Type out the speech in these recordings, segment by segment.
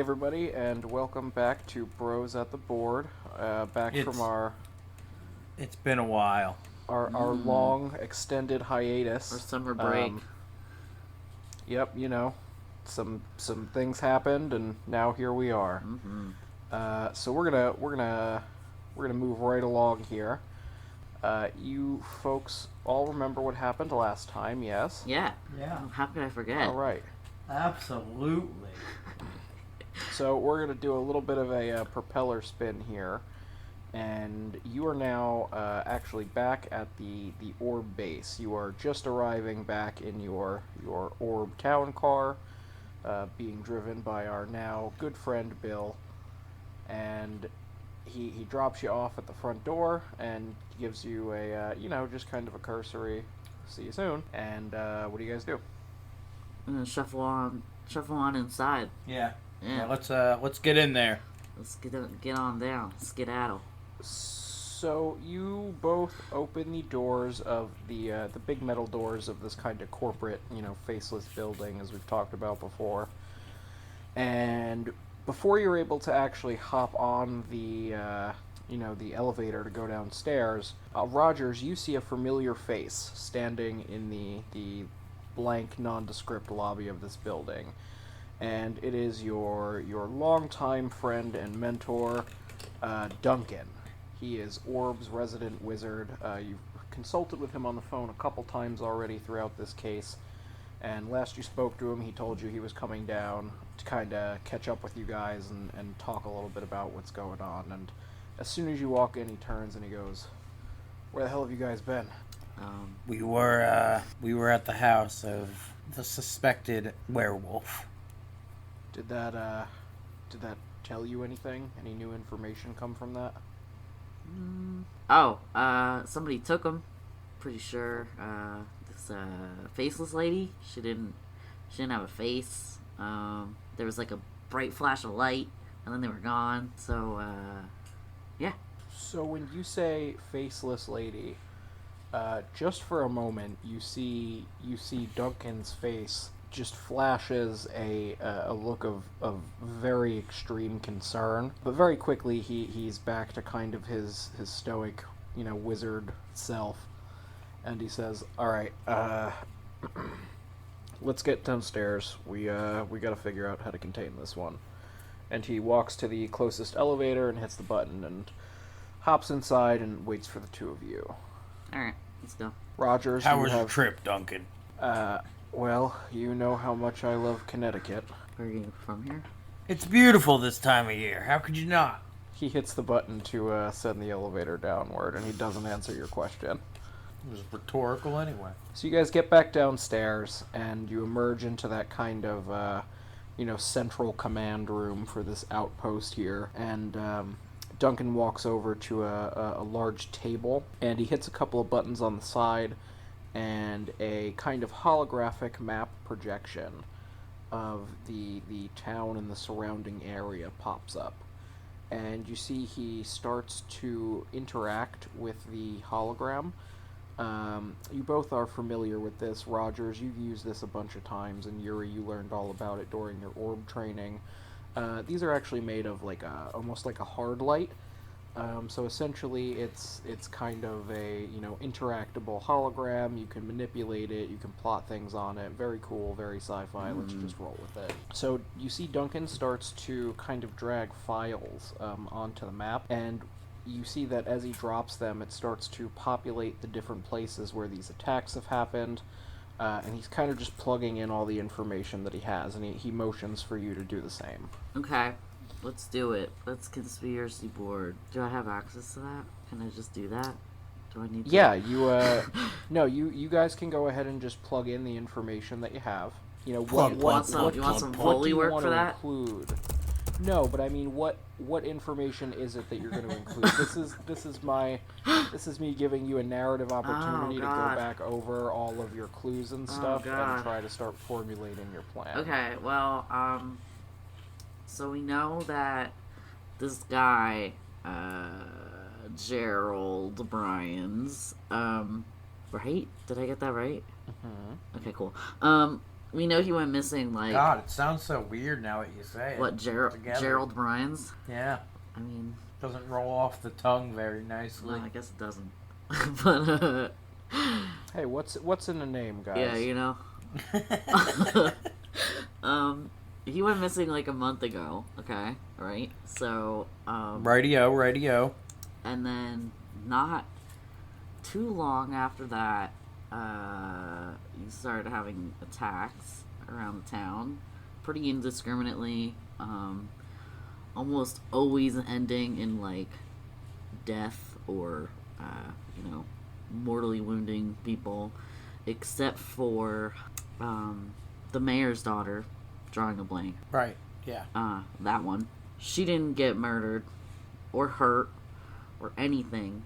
everybody, and welcome back to Bros at the Board. From our It's been a while. our long extended hiatus. Or summer break. Yep, some things happened, and now here we are. So we're gonna move right along here. You folks all remember what happened last time, yes? Yeah. Yeah. How could I forget? All right. Absolutely. So we're going to do a little bit of a propeller spin here, and you are now actually back at the O.R.B base. You are just arriving back in your O.R.B town car, being driven by our now good friend Bill, and he drops you off at the front door and gives you a just kind of a cursory "see you soon." And what do you guys do? I'm gonna shuffle on inside. Yeah. Yeah. Let's get in there. Let's get on down. Skedaddle. So you both open the doors of the big metal doors of this kind of corporate, faceless building, as we've talked about before. And before you're able to actually hop on the elevator to go downstairs, Rogers, you see a familiar face standing in the blank, nondescript lobby of this building. And it is your longtime friend and mentor, Duncan. He is O.R.B's resident wizard. You've consulted with him on the phone a couple times already throughout this case, and last you spoke to him, he told you he was coming down to kind of catch up with you guys and talk a little bit about what's going on. And as soon as you walk in, he turns and he goes, "Where the hell have you guys been?" We were at the house of the suspected werewolf. Did that tell you anything? Any new information come from that? Somebody took him. Pretty sure. This faceless lady. She didn't have a face. There was like a bright flash of light, and then they were gone. So, yeah. So when you say faceless lady, just for a moment, you see Duncan's face just flashes a look of very extreme concern, but very quickly he's back to kind of his stoic, wizard self, and he says, "All right, let's get downstairs. We got to figure out how to contain this one." And he walks to the closest elevator and hits the button and hops inside and waits for the two of you. All right, let's go. Rogers, How was your trip, Duncan? Well, you know how much I love Connecticut. Where are you from here? It's beautiful this time of year. How could you not? He hits the button to send the elevator downward, and he doesn't answer your question. It was rhetorical anyway. So you guys get back downstairs, and you emerge into that kind of, central command room for this outpost here. And Duncan walks over to a large table, and he hits a couple of buttons on the side, and a kind of holographic map projection of the town and the surrounding area pops up. And you see he starts to interact with the hologram. You both are familiar with this. Rogers, you've used this a bunch of times, and Yuri, you learned all about it during your O.R.B training. These are actually made of almost like a hard light. So essentially it's kind of a, interactable hologram. You can manipulate it, you can plot things on it. Very cool, very sci-fi. Let's just roll with it. So you see Duncan starts to kind of drag files onto the map, and you see that as he drops them, it starts to populate the different places where these attacks have happened, and he's kind of just plugging in all the information that he has, and he motions for you to do the same. Okay. Let's do it. Let's conspiracy board. Do I have access to that? Can I just do that? Do I need to? Yeah, no, you guys can go ahead and just plug in the information that you have. You want some Foley work for that? Include? No, but I mean, what information is it that you're going to include? This is me giving you a narrative opportunity to go back over all of your clues and stuff and try to start formulating your plan. Okay, well, so we know that this guy, Gerald Bryans, right? Did I get that right? Mm-hmm. Okay, cool. We know he went missing, like... God, it sounds so weird now that you say it. What, together. Gerald Bryans? Yeah. I mean... Doesn't roll off the tongue very nicely. No, I guess it doesn't. But, Hey, what's in the name, guys? yeah, you know. He went missing like a month ago, okay? Right? So, Radio. and then not too long after that, he started having attacks around the town, pretty indiscriminately, almost always ending in, like, death or, mortally wounding people, except for, the mayor's daughter, drawing a blank. Right, yeah. That one. She didn't get murdered or hurt or anything.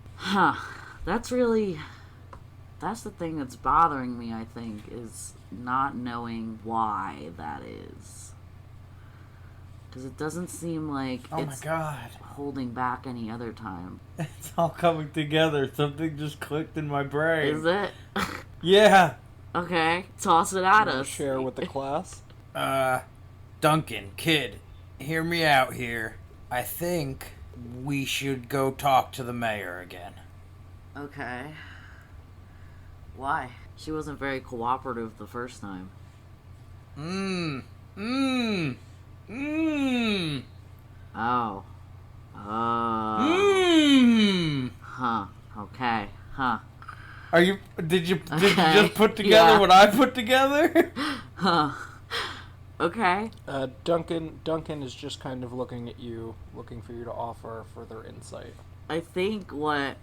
That's the thing that's bothering me, I think, is not knowing why that is. Because it doesn't seem like my God. holding back any other time. It's all coming together. Something just clicked in my brain. Is it? Yeah. Okay, toss it at Wanna us. share with the class? Duncan, kid, hear me out here. I think we should go talk to the mayor again. Okay. Why? She wasn't very cooperative the first time. Oh. Huh. Okay. Huh. Did you Okay. just put together Yeah. what I put together? Huh. Okay. Duncan is just kind of looking at you, looking for you to offer further insight. I think what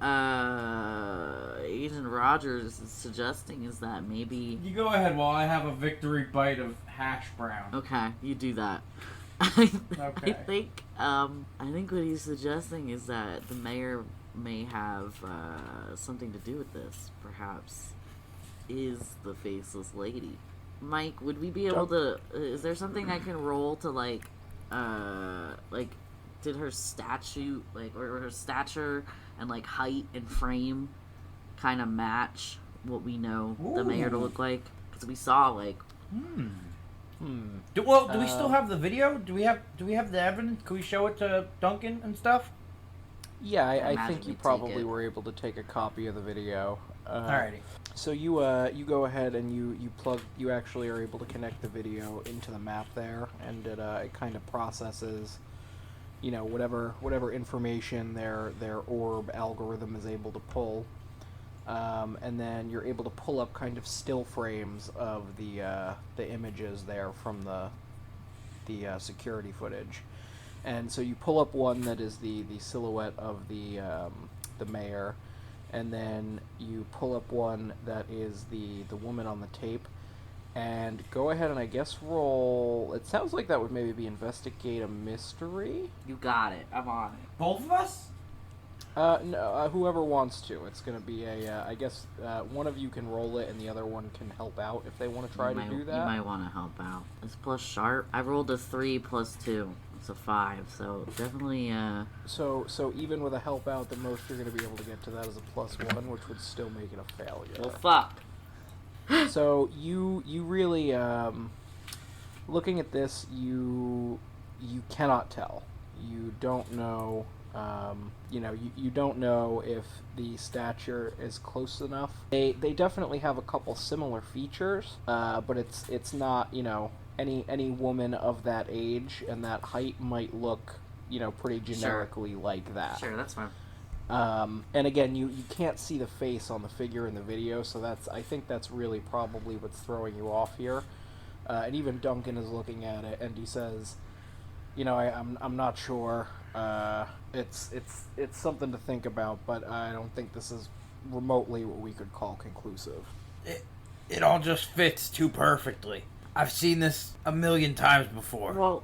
Agent Rogers is suggesting is that maybe... You go ahead while I have a victory bite of hash brown. Okay, you do that. Okay. I think what he's suggesting is that the mayor may have something to do with this. Perhaps is the Faceless Lady. Mike, would we be able to... is there something I can roll to, did her statue, or her stature and, height and frame kind of match what we know the mayor to look like? Because we saw, Do we still have the video? Do we have the evidence? Can we show it to Duncan and stuff? Yeah, I imagine think you we'd take probably it. were able to take a copy of the video. Alrighty. So you go ahead and you actually are able to connect the video into the map there, and it kind of processes, whatever information their O.R.B algorithm is able to pull, and then you're able to pull up kind of still frames of the images there from the security footage. And so you pull up one that is the silhouette of the mayor, and then you pull up one that is the woman on the tape, and go ahead and I guess roll... It sounds like that would maybe be investigate a mystery? you got it. I'm on it. Both of us? No, whoever wants to. It's going to be I guess one of you can roll it and the other one can help out if they want to try to do that. You might want to help out. It's plus sharp. I rolled a 3 plus 2. It's a 5, so definitely, So even with a help out, the most you're going to be able to get to that is a +1, which would still make it a failure. well, fuck. So you really, looking at this, you cannot tell. You don't know, you don't know if the stature is close enough. They definitely have a couple similar features, but it's not, any woman of that age and that height might look, pretty generically like that. Sure, that's fine. And again, you can't see the face on the figure in the video, so I think that's really probably what's throwing you off here. And even Duncan is looking at it, and he says, I'm not sure. It's something to think about, but I don't think this is remotely what we could call conclusive. It all just fits too perfectly. I've seen this a million times before. Well,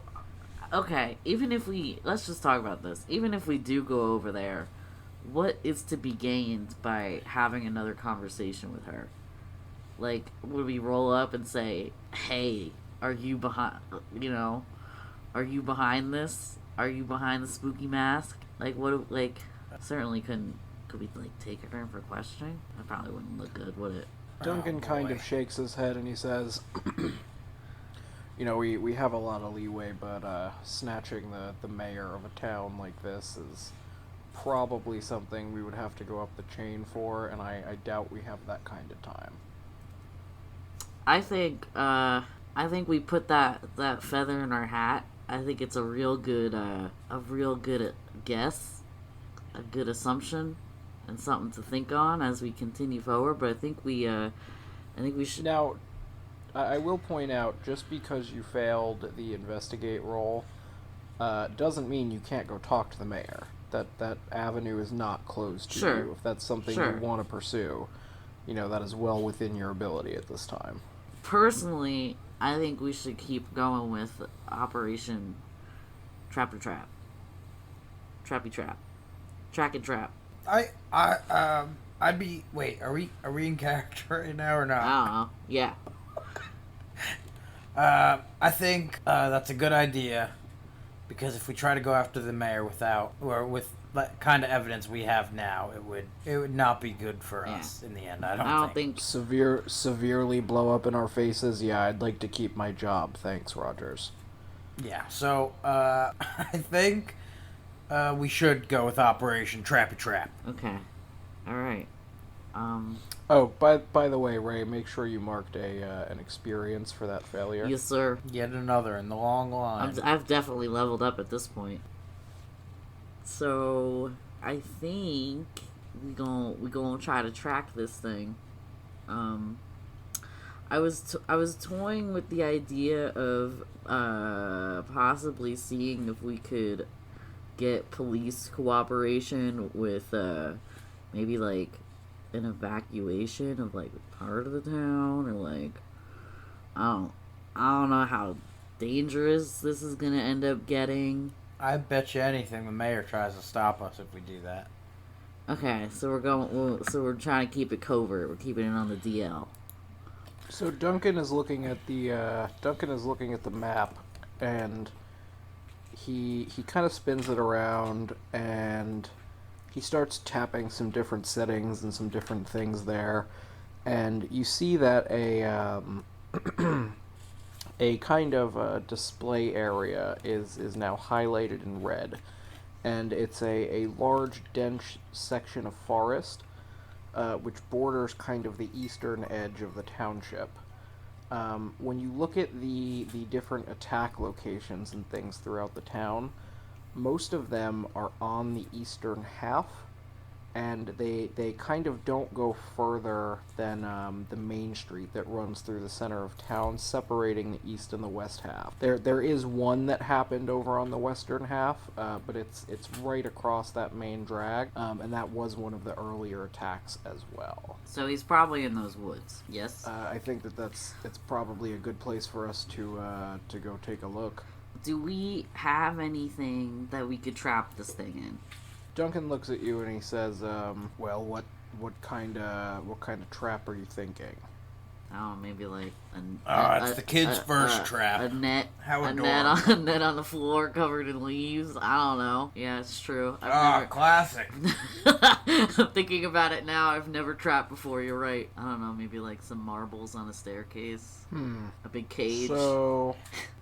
okay, let's just talk about this. Even if we do go over there, what is to be gained by having another conversation with her? Would we roll up and say, hey, are you behind this? Are you behind the spooky mask? Certainly could we, take her in for questioning? That probably wouldn't look good, would it? Duncan kind of shakes his head and he says, we have a lot of leeway, but snatching the mayor of a town like this is probably something we would have to go up the chain for, and I doubt we have that kind of time. I think we put that feather in our hat. I think it's a real good guess, a good assumption, and something to think on as we continue forward. But I think we should. Now, I will point out, just because you failed the investigate roll, doesn't mean you can't go talk to the mayor. That avenue is not closed to Sure. you. If that's something Sure. you want to pursue, that is well within your ability at this time. Personally, I think we should keep going with Operation Trap to Trap. Trappy Trap. Track and Trap. I'd be. Wait, are we in character right now or not? I don't know. Yeah. I think that's a good idea, because if we try to go after the mayor with the kind of evidence we have now, it would not be good for us in the end. I don't think. Severely blow up in our faces. Yeah, I'd like to keep my job. Thanks, Rogers. Yeah. So I think we should go with Operation Trappy Trap. Okay. All right. Oh, by the way, Ray, make sure you marked an experience for that failure. Yes, sir. Yet another in the long line. I've definitely leveled up at this point. So I think we gonna try to track this thing. I was toying with the idea of possibly seeing if we could get police cooperation with maybe like an evacuation of like part of the town, or like I don't know how dangerous this is gonna end up getting. I bet you anything the mayor tries to stop us if we do that. Okay, so we're trying to keep it covert. We're keeping it on the DL. So Duncan is looking at the map, and he kind of spins it around, and he starts tapping some different settings and some different things there, and you see that a kind of display area is now highlighted in red, and it's a large dense section of forest which borders kind of the eastern edge of the township. When you look at the different attack locations and things throughout the town, most of them are on the eastern half, and they kind of don't go further than the main street that runs through the center of town, separating the east and the west half. There is one that happened over on the western half, but it's right across that main drag, and that was one of the earlier attacks as well. So he's probably in those woods. Yes. I think it's probably a good place for us to go take a look. Do we have anything that we could trap this thing in? Duncan looks at you and he says, "Well, what kind of trap are you thinking?" Oh, maybe like It's the kid's first trap. A net. How a adorable. net on the floor covered in leaves. I don't know. Yeah, it's true. Classic. I'm thinking about it now. I've never trapped before. You're right. I don't know. Maybe like some marbles on a staircase. A big cage.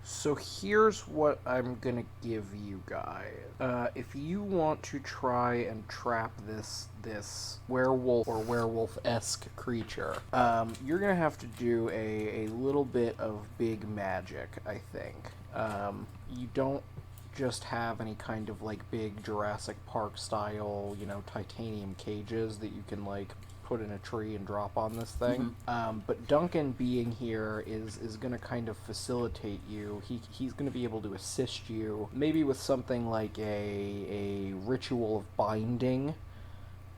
So here's what I'm gonna give you guys. If you want to try and trap this werewolf or werewolf-esque creature, you're gonna have to do a little bit of big magic, I think. You don't just have any kind of like big Jurassic Park style, titanium cages that you can like put in a tree and drop on this thing. But Duncan being here is going to kind of facilitate you. He's going to be able to assist you, maybe with something like a ritual of binding.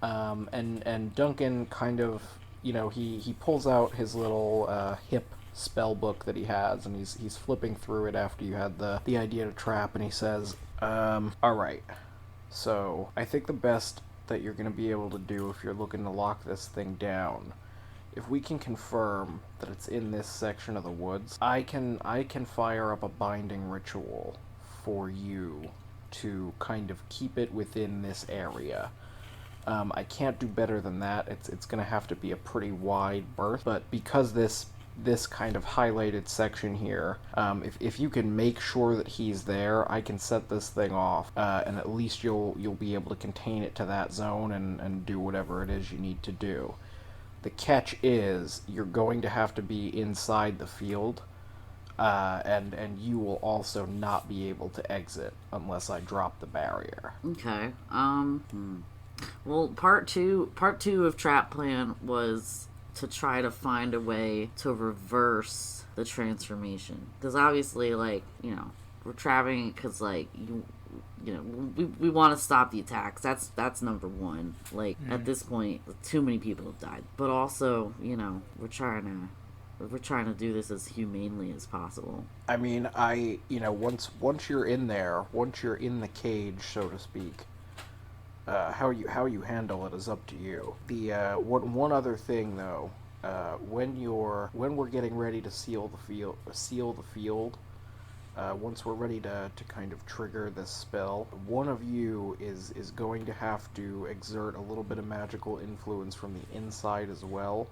And Duncan kind of, he pulls out his little hip spell book that he has, and he's flipping through it after you had the idea to trap, and he says, alright, so I think the best that you're going to be able to do if you're looking to lock this thing down, if we can confirm that it's in this section of the woods, I can fire up a binding ritual for you to kind of keep it within this area. I can't do better than that. It's going to have to be a pretty wide berth, but because this this kind of highlighted section here, if you can make sure that he's there, I can set this thing off, and at least you'll be able to contain it to that zone and do whatever it is you need to do. The catch is you're going to have to be inside the field, and you will also not be able to exit unless I drop the barrier. Okay. Well, part two of Trap Plan was to try to find a way to reverse the transformation. Because obviously, like, you know, we're trapping because, like, you know, we want to stop the attacks. That's number one. Like, at this point, too many people have died. But also, you know, we're trying to do this as humanely as possible. I mean, you know, once you're in there, once you're in the cage, so to speak, how you handle it is up to you. The one other thing though, when we're getting ready to seal the field, once we're ready to kind of trigger this spell, one of you is going to have to exert a little bit of magical influence from the inside as well,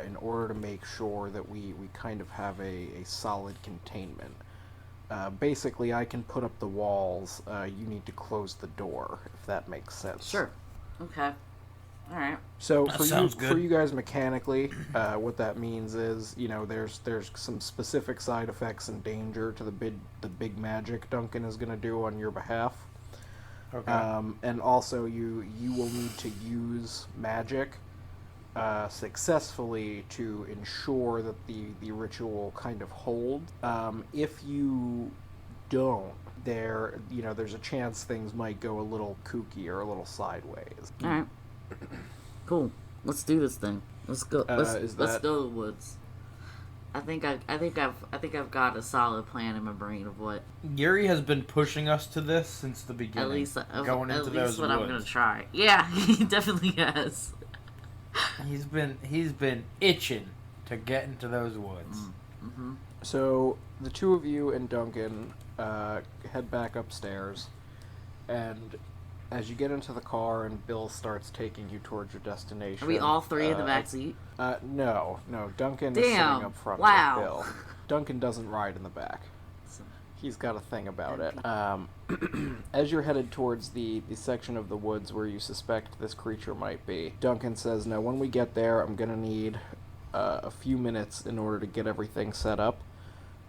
in order to make sure that we kind of have a solid containment. Basically, I can put up the walls. You need to close the door, if that makes sense. Sure. Okay. All right. So That for you guys mechanically, what that means is, you know, there's some specific side effects and danger to the big magic Duncan is going to do on your behalf. Okay. And also you will need to use magic successfully to ensure that the ritual kind of holds. If you don't, there's a chance things might go a little kooky or a little sideways. All right. Cool. Let's do this thing. Let's go. Let's go to the woods. I think I've got a solid plan in my brain of what. Yuri has been pushing us to this since the beginning. At least going into those what woods. I'm gonna try. Yeah, he definitely has. He's been itching to get into those woods. Mm-hmm. So the two of you and Duncan head back upstairs, and as you get into the car and Bill starts taking you towards your destination... Are we all three in the back seat? No. Duncan is sitting up front with Bill. Duncan doesn't ride in the back. He's got a thing about it. As you're headed towards the section of the woods where you suspect this creature might be, Duncan says, "No, when we get there, I'm going to need a few minutes in order to get everything set up.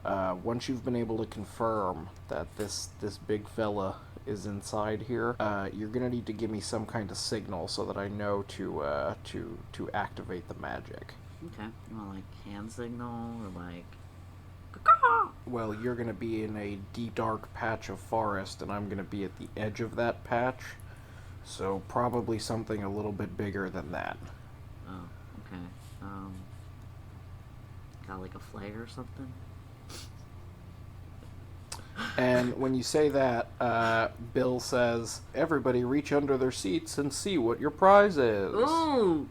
Once you've been able to confirm that this big fella is inside here, you're going to need to give me some kind of signal so that I know to activate the magic." Okay. You want, like, hand signal or, like... Well, you're going to be in a deep, dark patch of forest, and I'm going to be at the edge of that patch, so probably something a little bit bigger than that. Oh, okay. Got, like, a flag or something? And when you say that, Bill says, "Everybody reach under their seats and see what your prize is." Ooh!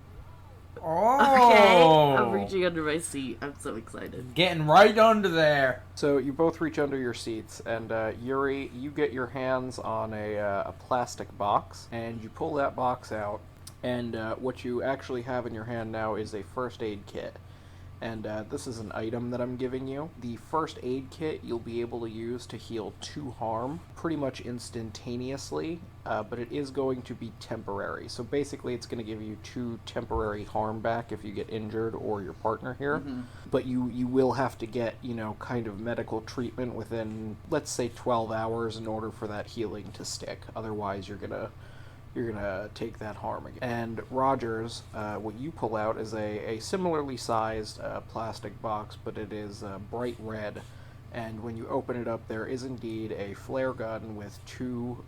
Oh! Okay, I'm reaching under my seat. I'm so excited. Getting right under there. So you both reach under your seats, and Yuri, you get your hands on a plastic box, and you pull that box out, and what you actually have in your hand now is a first aid kit. And this is an item that I'm giving you. The first aid kit you'll be able to use to heal 2 harm pretty much instantaneously, but it is going to be temporary. So basically it's going to give you 2 temporary harm back if you get injured or your partner here. Mm-hmm. But you will have to get, kind of medical treatment within, let's say, 12 hours in order for that healing to stick. Otherwise you're gonna take that harm again. And Rogers, what you pull out is a similarly sized plastic box, but it is bright red. And when you open it up, there is indeed a flare gun with 2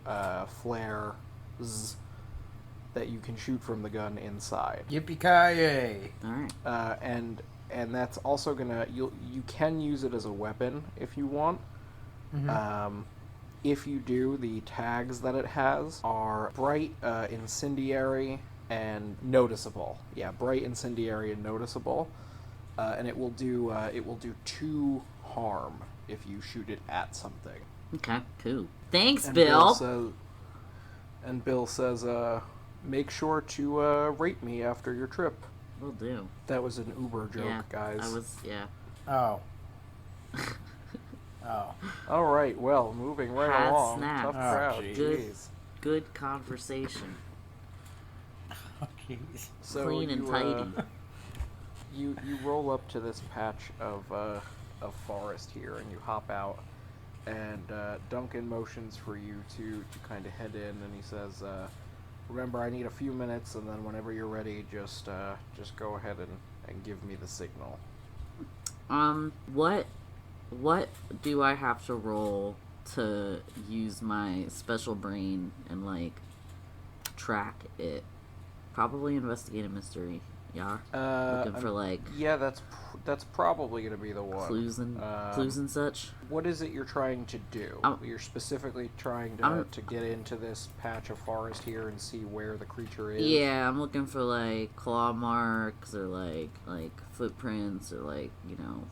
flares that you can shoot from the gun inside. Yippee-ki-yay! All right. And that's also gonna you can use it as a weapon if you want. Mm-hmm. If you do, the tags that it has are bright, incendiary, and noticeable. Yeah, bright, incendiary, and noticeable. And it will do 2 harm if you shoot it at something. Okay, cool. Thanks, And Bill. Bill says, make sure to rate me after your trip. Will do. That was an Uber joke, Yeah, guys. Oh. Oh. All right, well, moving right Had along. snaps. Tough Oh, crowd. Good. Jeez. Good conversation. Oh, jeez. So Clean and tidy. You roll up to this patch of forest here, and you hop out. And Duncan motions for you to kind of head in, and he says, "Remember, I need a few minutes, and then whenever you're ready, just go ahead and give me the signal." What do I have to roll to use my special brain and like track it? Probably investigate a mystery. Yeah. Looking for like yeah, that's probably gonna be the one. clues and such. What is it you're trying to do? You're specifically trying to get into this patch of forest here and see where the creature is. Yeah, I'm looking for like claw marks or like footprints or like, you know,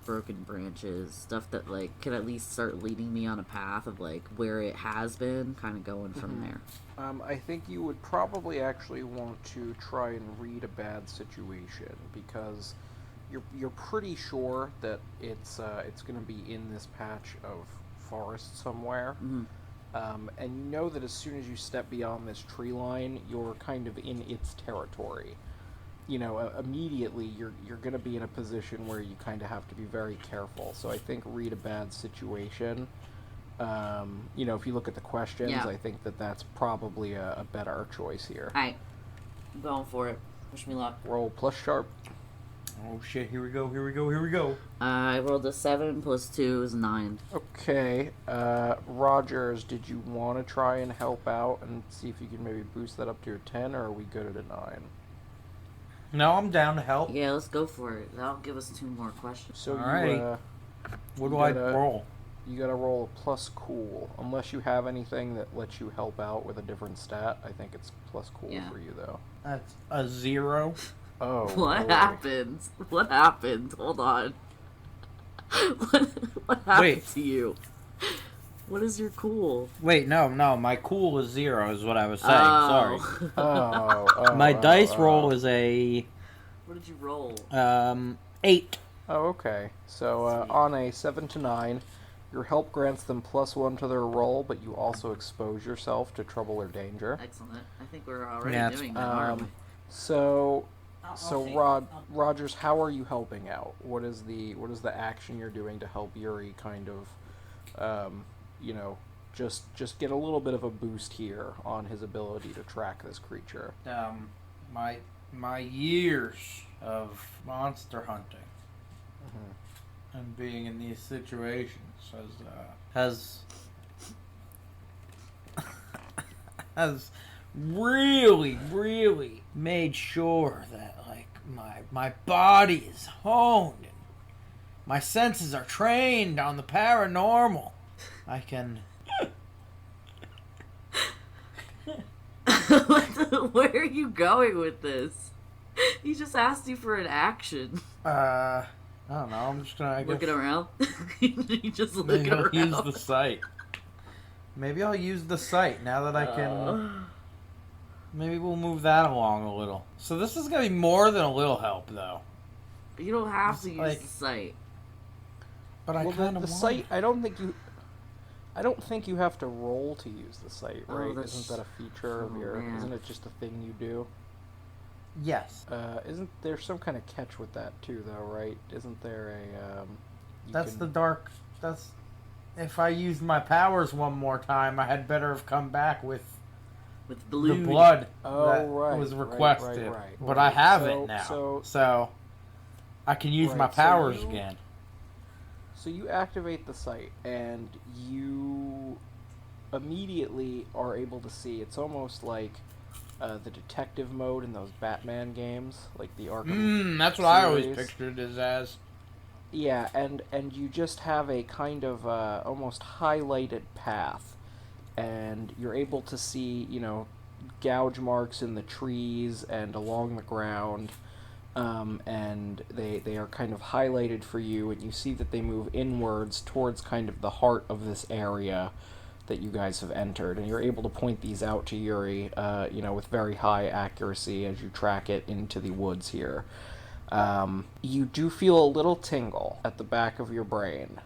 broken branches, stuff that like can at least start leading me on a path of like where it has been, kind of going from there. I think you would probably actually want to try and read a bad situation, because you're pretty sure that it's going to be in this patch of forest somewhere. And you know that as soon as you step beyond this tree line, you're kind of in its territory. You know, immediately you're going to be in a position where you kind of have to be very careful. So I think read a bad situation. You know, if you look at the questions, Yeah. I think that's probably a better choice here. Alright, I'm going for it. Wish me luck. Roll plus sharp. Oh shit, here we go. I rolled a 7 plus 2 is 9. Okay, Rogers, did you want to try and help out and see if you can maybe boost that up to your 10, or are we good at a 9? No, I'm down to help. Yeah, let's go for it. That'll give us 2 more questions. So Alright. What do you I gotta- roll? You gotta roll a plus cool. Unless you have anything that lets you help out with a different stat, I think it's plus cool Yeah. for you, though. That's a 0. Oh, What boy. happens? What happened? Hold on. What happened Wait. to you? What is your cool? Wait, no, my cool is 0 is what I was saying. Sorry. My dice roll is a What did you roll? 8. Oh, okay. So, Sweet. on a 7 to 9, your help grants them +1 to their roll, but you also expose yourself to trouble or danger. Excellent. I think we're already Yeah, doing that, aren't we? So Rogers, how are you helping out? What is the action you're doing to help Yuri kind of, you know, just get a little bit of a boost here on his ability to track this creature? My years of monster hunting and being in these situations has really made sure that like my body is honed and my senses are trained on the paranormal. I can Where are you going with this? He just asked you for an action. I don't know. I'm just gonna Looking around. You just looking maybe I'll around. use the site. Maybe I'll use the site now that I can. Maybe we'll move that along a little. So this is gonna be more than a little help, though. You don't have to use like- the site. But I Well, kind the of site, I don't think you have to roll to use the site, Oh, right? that's- Isn't that a feature of oh, your? man. Isn't it just a thing you do? Yes. Isn't there some kind of catch with that too, though? Right? Isn't there a? That's the dark. That's. If I used my powers one more time, I had better have come back with With the blue. blood Oh, that right, was right, requested. right. But I have So- it now, so- so I can use my Right, so powers you- again. So you activate the site, and you immediately are able to see. It's almost like the detective mode in those Batman games, like the Arkham. That's what I always series. pictured it as. Yeah, and you just have a kind of almost highlighted path, and you're able to see, you know, gouge marks in the trees and along the ground, and they are kind of highlighted for you, and you see that they move inwards towards kind of the heart of this area, that you guys have entered, and you're able to point these out to Yuri, with very high accuracy as you track it into the woods here. You do feel a little tingle at the back of your brain,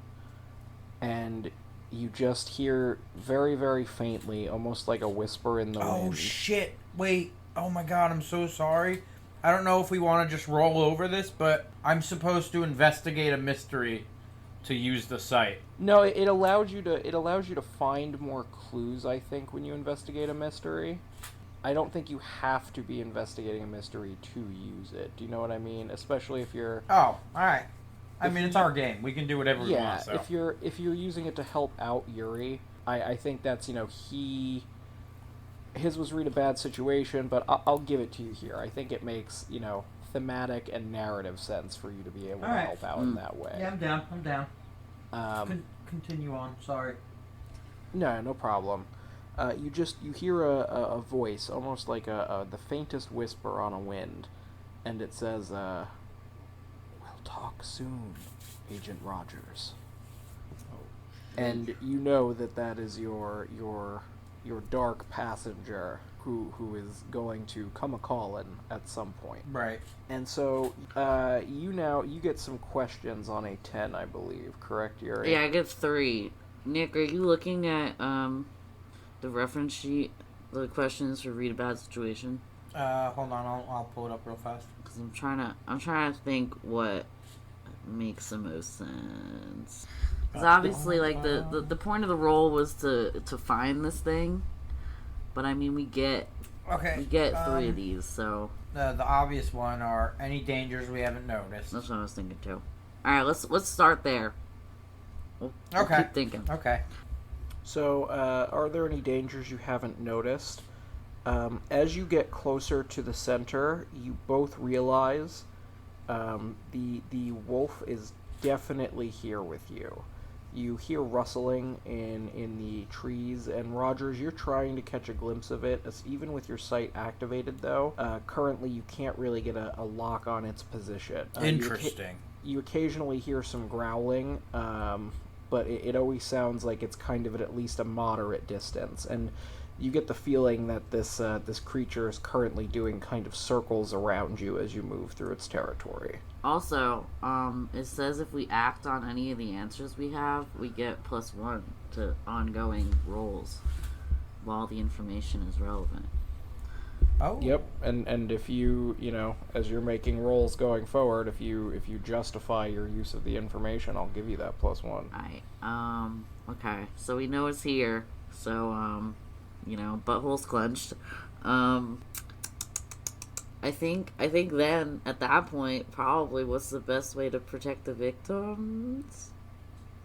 and you just hear very, very faintly, almost like a whisper in the wind. Oh, shit. Wait. Oh, my God. I'm so sorry. I don't know if we want to just roll over this, but I'm supposed to investigate a mystery to use the site. No, it allows you to find more clues, I think, when you investigate a mystery. I don't think you have to be investigating a mystery to use it. Do you know what I mean? Especially if you're... Oh, alright. I mean, it's our game. We can do whatever we want, so. if you're using it to help out Yuri, I think that's, his was read a bad situation, but I'll give it to you here. I think it makes, thematic and narrative sense for you to be able to help out in that way. Yeah, I'm down. Continue on. Sorry. No problem. You hear a voice, almost like the faintest whisper on a wind, and it says, "We'll talk soon, Agent Rogers." And you know that is your dark passenger who is going to come a-callin' at some point. Right. And so you get some questions on a 10, I believe. Correct, Yuri? Yeah, I get 3. Nick, are you looking at the reference sheet, the questions for read a bad situation? Hold on, I'll pull it up real fast. Because I'm trying to think what makes the most sense. Because obviously, like, the point of the roll was to find this thing. But, I mean, we get 3 of these, so... The obvious one are any dangers we haven't noticed. That's what I was thinking, too. Alright, let's start there. We'll keep thinking. Okay. So, are there any dangers you haven't noticed? As you get closer to the center, you both realize the wolf is definitely here with you. You hear rustling in the trees, and Rogers, you're trying to catch a glimpse of it. Even with your sight activated, though, currently you can't really get a lock on its position. Interesting. You occasionally hear some growling, but it always sounds like it's kind of at least a moderate distance, and you get the feeling that this creature is currently doing kind of circles around you as you move through its territory. Also, it says if we act on any of the answers we have, we get +1 to ongoing rolls while the information is relevant. Oh. Yep, and if you, as you're making rolls going forward, if you justify your use of the information, I'll give you that +1. Alright, okay, so we know it's here, so, butthole's clenched. I think then, at that point, probably what's the best way to protect the victims?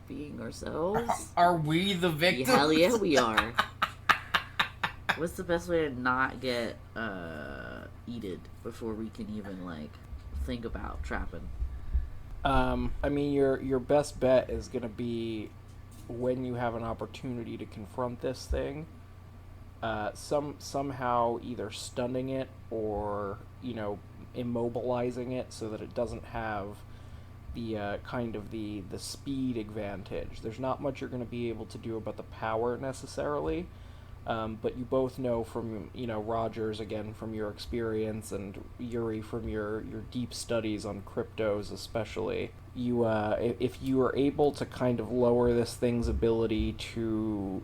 Being ourselves? Are we the victims? Hell yeah, we are. What's the best way to not get eated before we can even, think about trapping? I mean, your best bet is going to be when you have an opportunity to confront this thing, somehow either stunning it or, immobilizing it so that it doesn't have the kind of the speed advantage. There's not much you're going to be able to do about the power necessarily, but you both know from, Rogers, again, from your experience, and Yuri from your deep studies on cryptos especially, if you are able to kind of lower this thing's ability to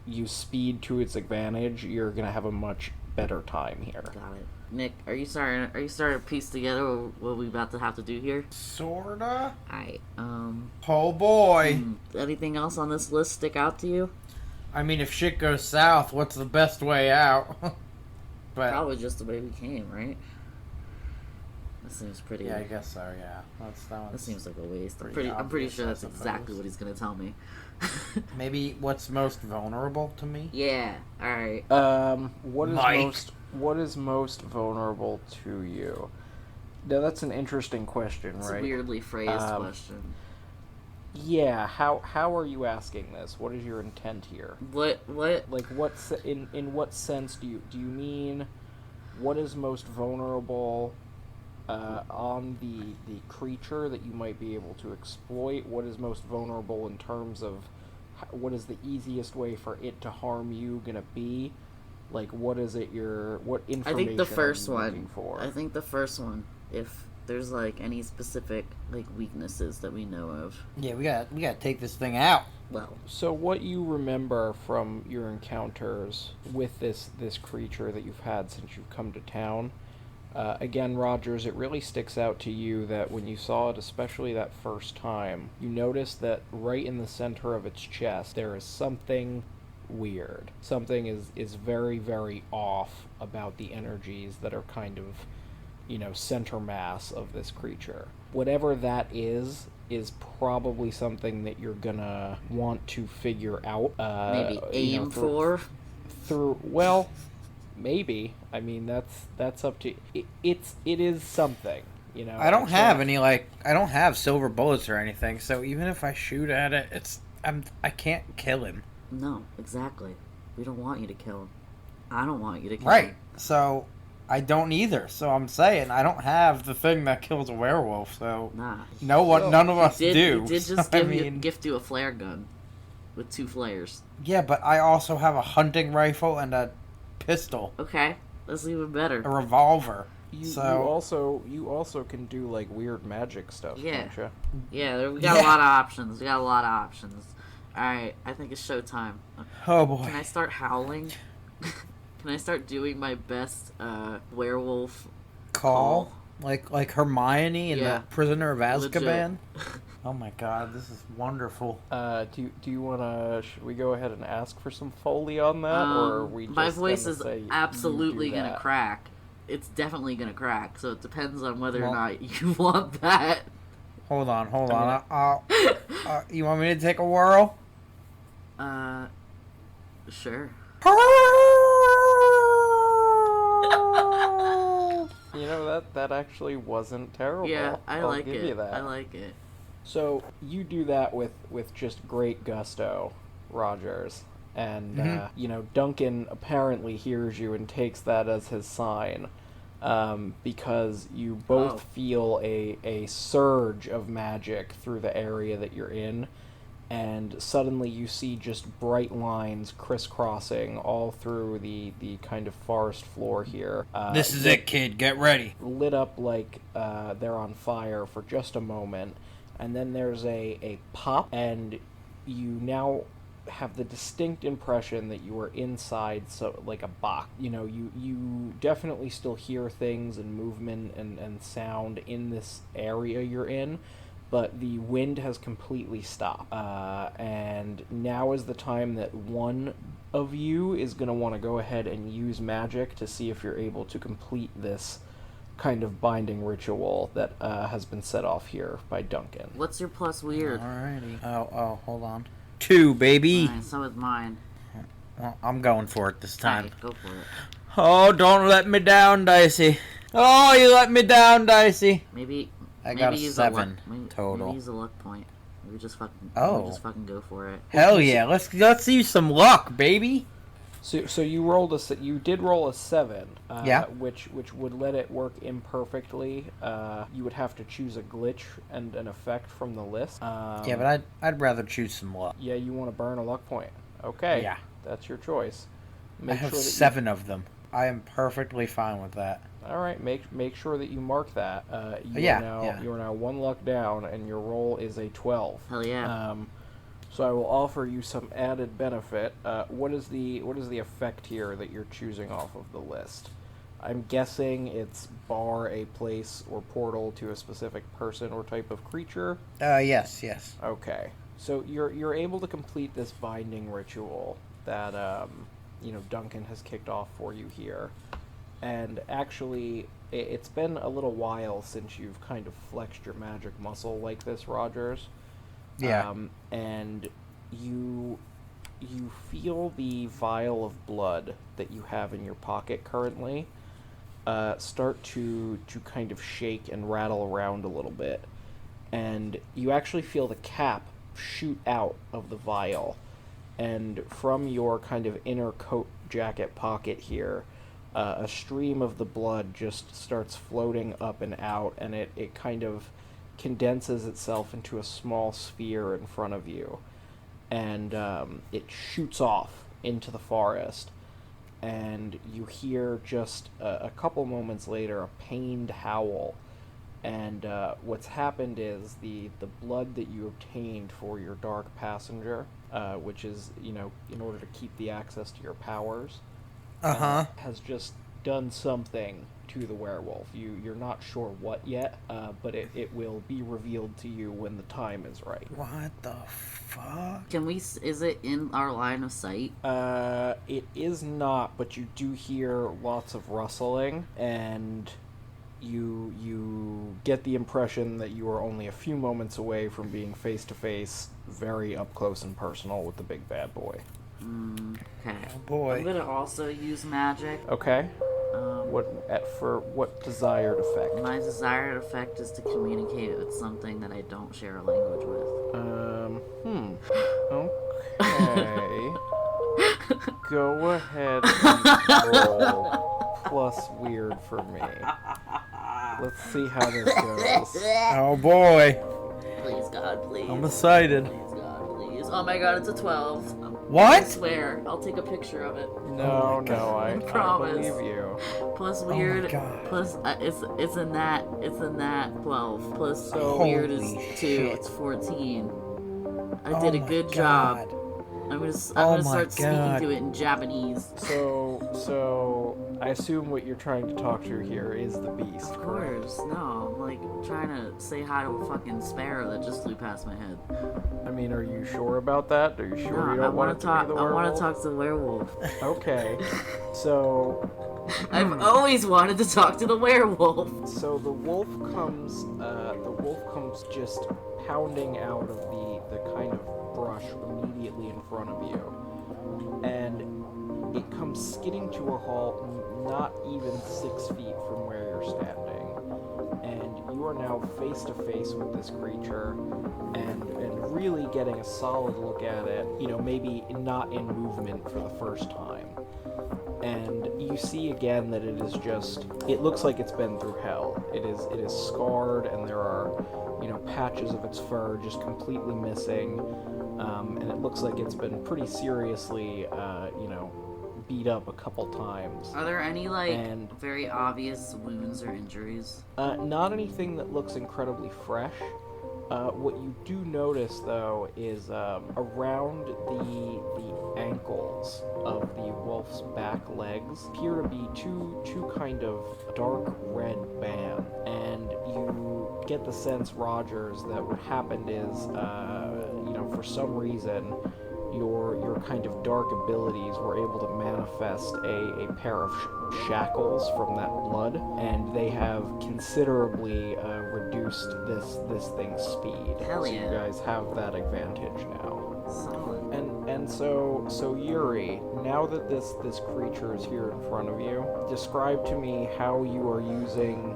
use speed to its advantage, you're going to have a much better time here. Got it. Nick, are you starting to piece together what we about to have to do here? Sorta. Alright, Oh boy. Anything else on this list stick out to you? I mean, if shit goes south, what's the best way out? But Probably just the way we came, right? That seems pretty... yeah, I guess so, yeah. That seems like a waste. I'm pretty obvious, sure I that's exactly suppose. what he's gonna tell me. Maybe what's most vulnerable to me? Yeah, alright. What is most vulnerable to you? Now, that's an interesting question, It's right? a weirdly phrased question. Yeah, how are you asking this? What is your intent here? What? Like, in what sense do you mean what is most vulnerable on the creature that you might be able to exploit? What is most vulnerable in terms of what is the easiest way for it to harm you gonna be? Like, what is it? What information? I think the first are you one. looking for? I think the first one. If there's like any specific like weaknesses that we know of. Yeah, we gotta take this thing out. Well, So what you remember from your encounters with this creature that you've had since you've come to town, again, Rogers, it really sticks out to you that when you saw it, especially that first time, you noticed that right in the center of its chest there is something weird. Something is very, very off about the energies that are kind of, center mass of this creature. Whatever that is probably something that you're gonna want to figure out. maybe aim for. Well, maybe. I mean, that's up to it is something. I don't have any I don't have silver bullets or anything. So even if I shoot at it, I can't kill him. No, exactly. We don't want you to kill him. I don't want you to kill Right. him. So I don't either. So I'm saying I don't have the thing that kills a werewolf. So Nah. none of us He do. did So, just I gift you a flare gun with 2 flares. Yeah, but I also have a hunting rifle and a pistol, Okay, that's even better. a revolver. You So also can do like weird magic stuff, Yeah. can't you? Yeah, we got a lot of options. Alright, I think it's showtime. oh boy. Can I start howling? Can I start doing my best werewolf Call? Like Hermione in Yeah. the Prisoner of Legit. Azkaban? Oh my god, this is wonderful. Do you wanna? Should we go ahead and ask for some Foley on that, or are we just my voice gonna is say you absolutely do gonna that? crack. It's definitely gonna crack, so it depends on whether Well- or not you want that. Hold on. mean, I'll you want me to take a whirl? Sure. That actually wasn't terrible. Yeah, I'll give you that. I like it. So you do that with just great gusto, Rogers, and Duncan apparently hears you and takes that as his sign, because you both Oh. feel a surge of magic through the area that you're in, and suddenly you see just bright lines crisscrossing all through the kind of forest floor here. This is it, kid. Get ready. Lit up like they're on fire for just a moment, and then there's a pop, and you now have the distinct impression that you are inside like a box. You definitely still hear things and movement and sound in this area you're in, but the wind has completely stopped. And now is the time that one of you is going to want to go ahead and use magic to see if you're able to complete this kind of binding ritual that has been set off here by Duncan. What's your plus weird? Alrighty. Oh, hold on. 2, baby. Alright, so is mine. Well, I'm going for it this time. Alright, go for it. Oh, don't let me down, Dicey. Oh, you let me down, Dicey. Maybe I got a use 7 maybe total. use a luck point. We just fucking go for it. Hell yeah, let's use some luck, baby. So you did roll a 7, Yeah. which would let it work imperfectly. You would have to choose a glitch and an effect from the list. Yeah, but I'd rather choose some luck. Yeah, you want to burn a luck point. Okay. Yeah. That's your choice. I have 7 of them. I am perfectly fine with that. All right. Make sure that you mark that. You are now 1 luck down, and your roll is a 12. Hell yeah. So I will offer you some added benefit. What is the effect here that you're choosing off of the list? I'm guessing it's bar a place or portal to a specific person or type of creature. Yes. Okay. So you're able to complete this binding ritual that Duncan has kicked off for you here. And actually, it's been a little while since you've kind of flexed your magic muscle like this, Rogers. Yeah. And you feel the vial of blood that you have in your pocket currently start to kind of shake and rattle around a little bit. And you actually feel the cap shoot out of the vial. And from your kind of inner coat jacket pocket here, a stream of the blood just starts floating up and out, and it kind of condenses itself into a small sphere in front of you. and it shoots off into the forest. And you hear just a couple moments later a pained howl. And what's happened is the blood that you obtained for your dark passenger, which is, in order to keep the access to your powers, has just done something to the werewolf. You're not sure what yet, but it will be revealed to you when the time is right. What the fuck? Is it in our line of sight? It is not, but you do hear lots of rustling, and you get the impression that you are only a few moments away from being face to face, very up close and personal with the big bad boy. Okay. Oh boy. I'm gonna also use magic. Okay. For what desired effect? My desired effect is to communicate with something that I don't share a language with. Okay. Go ahead and roll plus weird for me. Let's see how this goes. Oh boy. Please, God, please. I'm excited. Please, God, please. Oh my God, it's a 12. What? I swear. I'll take a picture of it. No, I promise. believe you. Plus weird. Oh my God. Plus it's a nat 12. Plus So- weird is Holy 2. shit. It's 14. I Oh did a my good God. job. I'm gonna Oh my start speaking God. to it in Japanese. So I assume what you're trying to talk to here is the beast. Of course. No, I'm like trying to say hi to a fucking sparrow that just flew past my head. I mean, are you sure about that? Are you sure No, you I don't want want to it to talk. be the I werewolf? want to talk to the werewolf. Okay. So I've always wanted to talk to the werewolf. So the wolf comes just pounding out of the kind of brush immediately in front of you, and it comes skidding to a halt not even 6 feet from where you're standing, and you are now face to face with this creature, and really getting a solid look at it, maybe not in movement for the first time. And you see again that it looks like it's been through hell. It is scarred, and there are, patches of its fur just completely missing. And it looks like it's been pretty seriously, beat up a couple times. Are there any very obvious wounds or injuries? Not anything that looks incredibly fresh. What you do notice, though, is around the ankles of the wolf's back legs appear to be two kind of dark red bands, and you get the sense, Rogers, that what happened is, for some reason, your kind of dark abilities were able to manifest a pair of shackles from that blood, and they have considerably reduced this thing's speed. Hell so yeah. you guys have that advantage now. Solid. And so Yuri, now that this creature is here in front of you, describe to me how you are using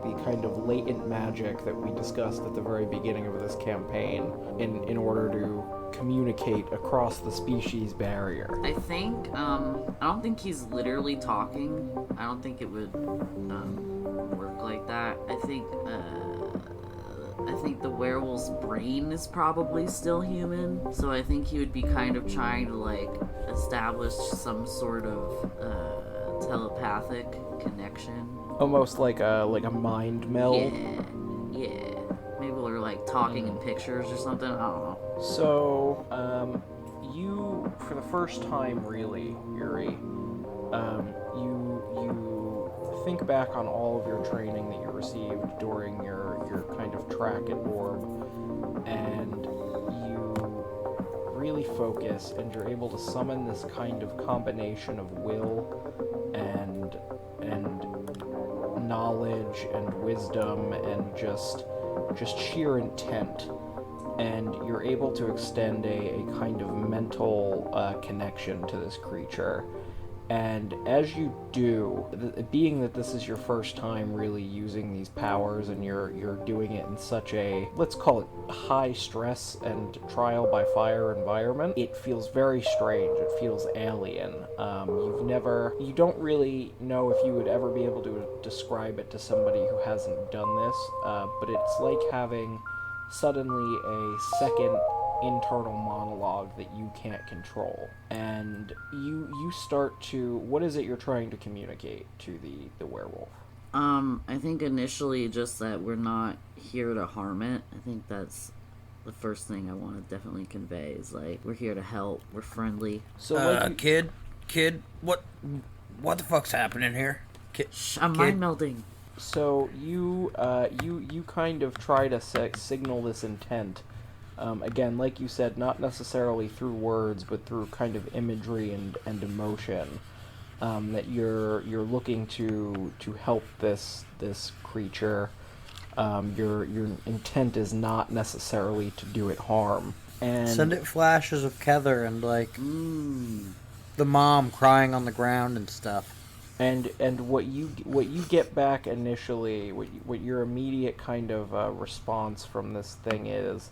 the kind of latent magic that we discussed at the very beginning of this campaign in order to communicate across the species barrier. I think, I don't think he's literally talking. I don't think it would, work like that. I think the werewolf's brain is probably still human, so I think he would be kind of trying to, establish some sort of, telepathic connection. Almost like a mind meld. Yeah. Maybe we're, talking in pictures or something, I don't know. So, you, for the first time, really, Yuri, you think back on all of your training that you received during your kind of track at O.R.B, and you really focus, and you're able to summon this kind of combination of will and knowledge and wisdom and just sheer intent. And you're able to extend a kind of mental connection to this creature. And as you do, being that this is your first time really using these powers, and you're doing it in such a, let's call it, high stress and trial by fire environment, it feels very strange. It feels alien. You don't really know if you would ever be able to describe it to somebody who hasn't done this, but it's like having suddenly a second internal monologue that you can't control, and you start to. What is it you're trying to communicate to the werewolf? I think initially just that we're not here to harm it. I think that's the first thing I want to definitely convey is like we're here to help. We're friendly. So, like, kid, what the fuck's happening here? Shh, I'm mind melding. so you kind of try to signal this intent. Again, like you said, not necessarily through words, but through kind of imagery and emotion. That you're looking to help this creature. Your intent is not necessarily to do it harm. And Send it flashes of Kether and like the mom crying on the ground and stuff. And what you get back initially, what your immediate kind of response from this thing is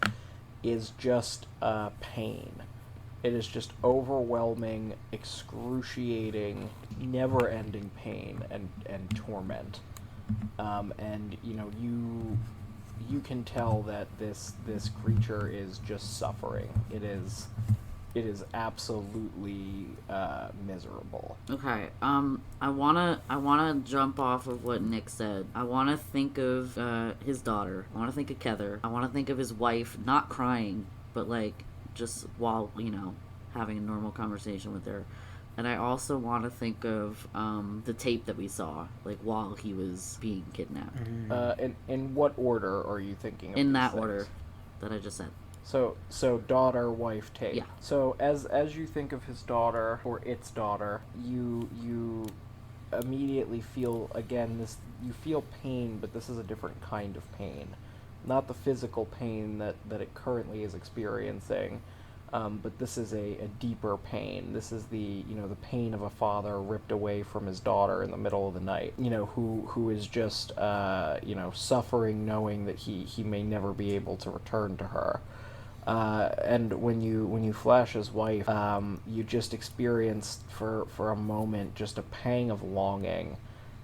just pain. It is just overwhelming, excruciating, never-ending pain and torment. And you can tell that this creature is just suffering. It is absolutely miserable. Okay. I wanna jump off of what Nick said. I wanna think of his daughter. I wanna think of Kether. I wanna think of his wife not crying, but like just while having a normal conversation with her. And I also want to think of the tape that we saw, like while he was being kidnapped. In what order are you thinking of In these that things? order that I just said. So daughter, wife, tape. Yeah. So as you think of his daughter or its daughter, you immediately feel you feel pain, but this is a different kind of pain. Not the physical pain that it currently is experiencing, but this is a deeper pain. This is the pain of a father ripped away from his daughter in the middle of the night. Who is just suffering, knowing that he may never be able to return to her. And when you flash his wife, you just experience for a moment just a pang of longing,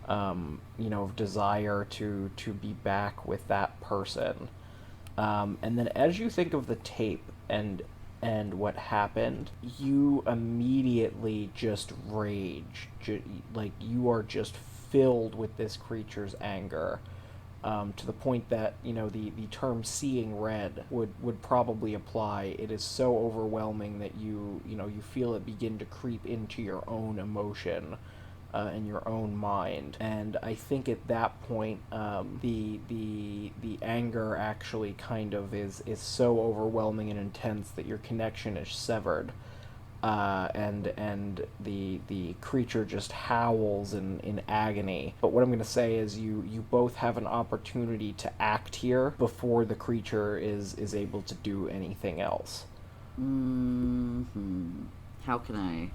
of desire to be back with that person. And then as you think of the tape and what happened, you immediately just rage. Like you are just filled with this creature's anger. To the point that the term "seeing red" would probably apply. It is so overwhelming that you feel it begin to creep into your own emotion, and your own mind. And I think at that point, the anger actually kind of is so overwhelming and intense that your connection is severed. And the creature just howls in agony. But what I'm going to say is you both have an opportunity to act here before the creature is able to do anything else. How can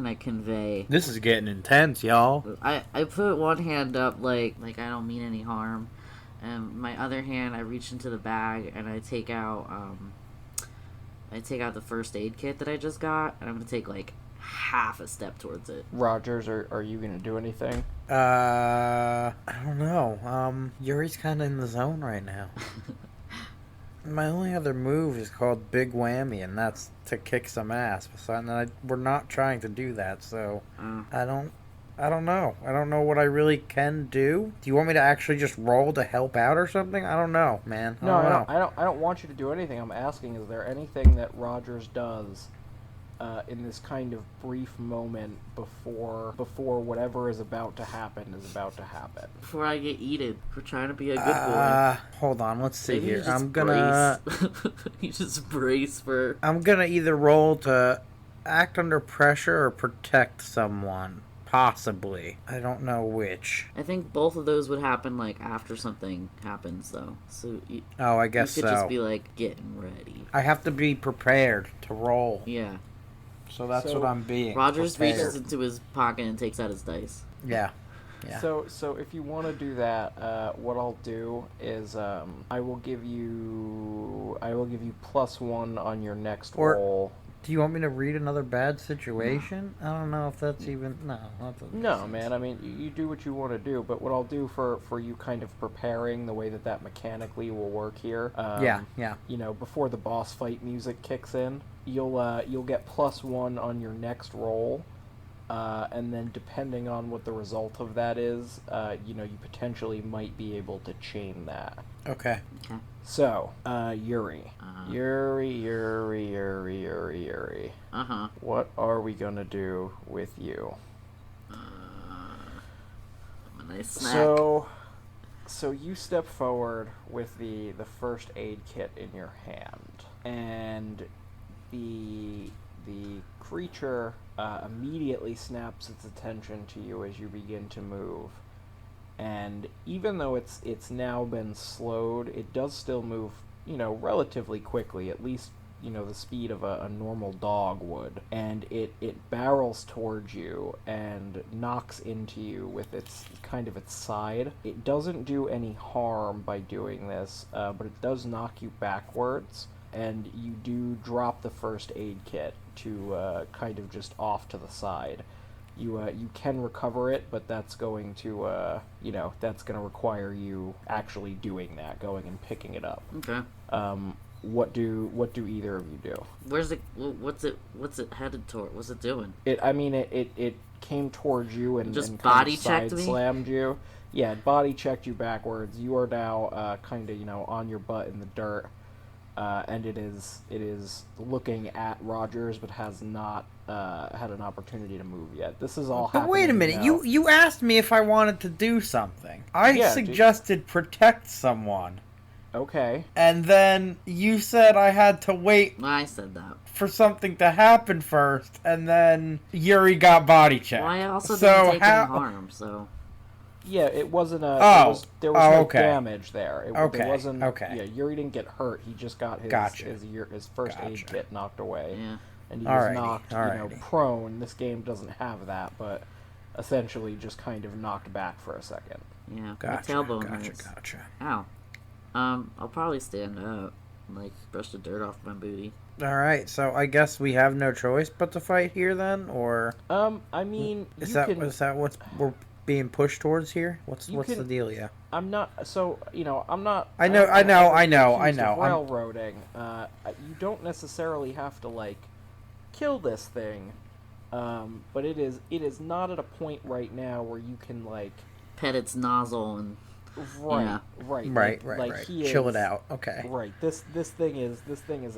I convey? This is getting intense, y'all. I put one hand up like I don't mean any harm, and my other hand I reach into the bag and I take out the first aid kit that I just got, and I'm gonna take like half a step towards it. Rogers, are you gonna do anything? I don't know. Yuri's kind of in the zone right now. My only other move is called Big Whammy, and that's to kick some ass. We're not trying to do that, so I don't know. I don't know what I really can do. Do you want me to actually just roll to help out or something? I don't know, man. I don't want you to do anything. I'm asking, is there anything that Rogers does in this kind of brief moment before whatever is about to happen is about to happen? Before I get eaten for trying to be a good boy. Hold on, let's see Maybe here. you just you just brace for. I'm gonna either roll to act under pressure or protect someone. Possibly. I don't know which. I think both of those would happen like after something happens, though. So I guess you could so. just be like getting ready. I have to be prepared to roll. Yeah. So that's what I'm being. Rogers prepared. reaches into his pocket and takes out his dice. Yeah. So if you want to do that, what I'll do is I will give you +1 on your next roll Do you want me to read another bad situation? I don't know if that's even... No. That doesn't make No, sense. man. I mean, you do what you want to do, but what I'll do for you kind of preparing the way that mechanically will work here. Yeah. You know, before the boss fight music kicks in, you'll get +1 on your next roll, and then depending on what the result of that is, you know, you potentially might be able to chain that. Okay. So, Yuri. Uh-huh. Yuri. Uh-huh. What are we gonna do with you? A nice snack. So you step forward with the first aid kit in your hand, and the creature immediately snaps its attention to you as you begin to move. And even though it's now been slowed, it does still move, you know, relatively quickly, at least, you know, the speed of a normal dog would. And it barrels towards you and knocks into you with its side. It doesn't do any harm by doing this, but it does knock you backwards, and you do drop the first aid kit to kind of just off to the side. You can recover it, but that's going to you know, that's going to require you actually doing that, going and picking it up. Okay. What do either of you do? Where's it? What's it headed toward? What's it doing? It came towards you and Just and body kind of checked me? slammed you. Yeah, it body checked you backwards. You are now kind of, you know, on your butt in the dirt, and it is looking at Rogers, but has not had an opportunity to move yet. This is all But happening wait a minute. now. You asked me if I wanted to do something. I Yeah, suggested protect someone. Okay. And then you said I had to wait I said that. for something to happen first, and then Yuri got body checked. Well, I also So didn't take how- any harm, so... Yeah, it wasn't a. Oh. There was no Okay. damage there. Okay, There wasn't. okay. Yeah, Yuri didn't get hurt. He just got his Gotcha. his first aid Gotcha. kit knocked away, Yeah. and he was Alrighty, knocked, you know, alrighty. prone. This game doesn't have that, but essentially just kind of knocked back for a second. Yeah. Gotcha, My tailbone gotcha, hurts. gotcha. Ow. I'll probably stand up. Like, brush the dirt off my booty. Alright, so I guess we have no choice but to fight here then, or... I mean, Is you that can. is that what we're being pushed towards here? What's You the can- dealio? I'm not. So you know, I'm not. I know. I'm accused I'm- of railroading. You don't necessarily have to like kill this thing, but it is not at a point right now where you can like. Pet its nozzle and... Right, Yeah. right, Right, like, right, like right. he Chill is- it out. Okay. Right. This thing is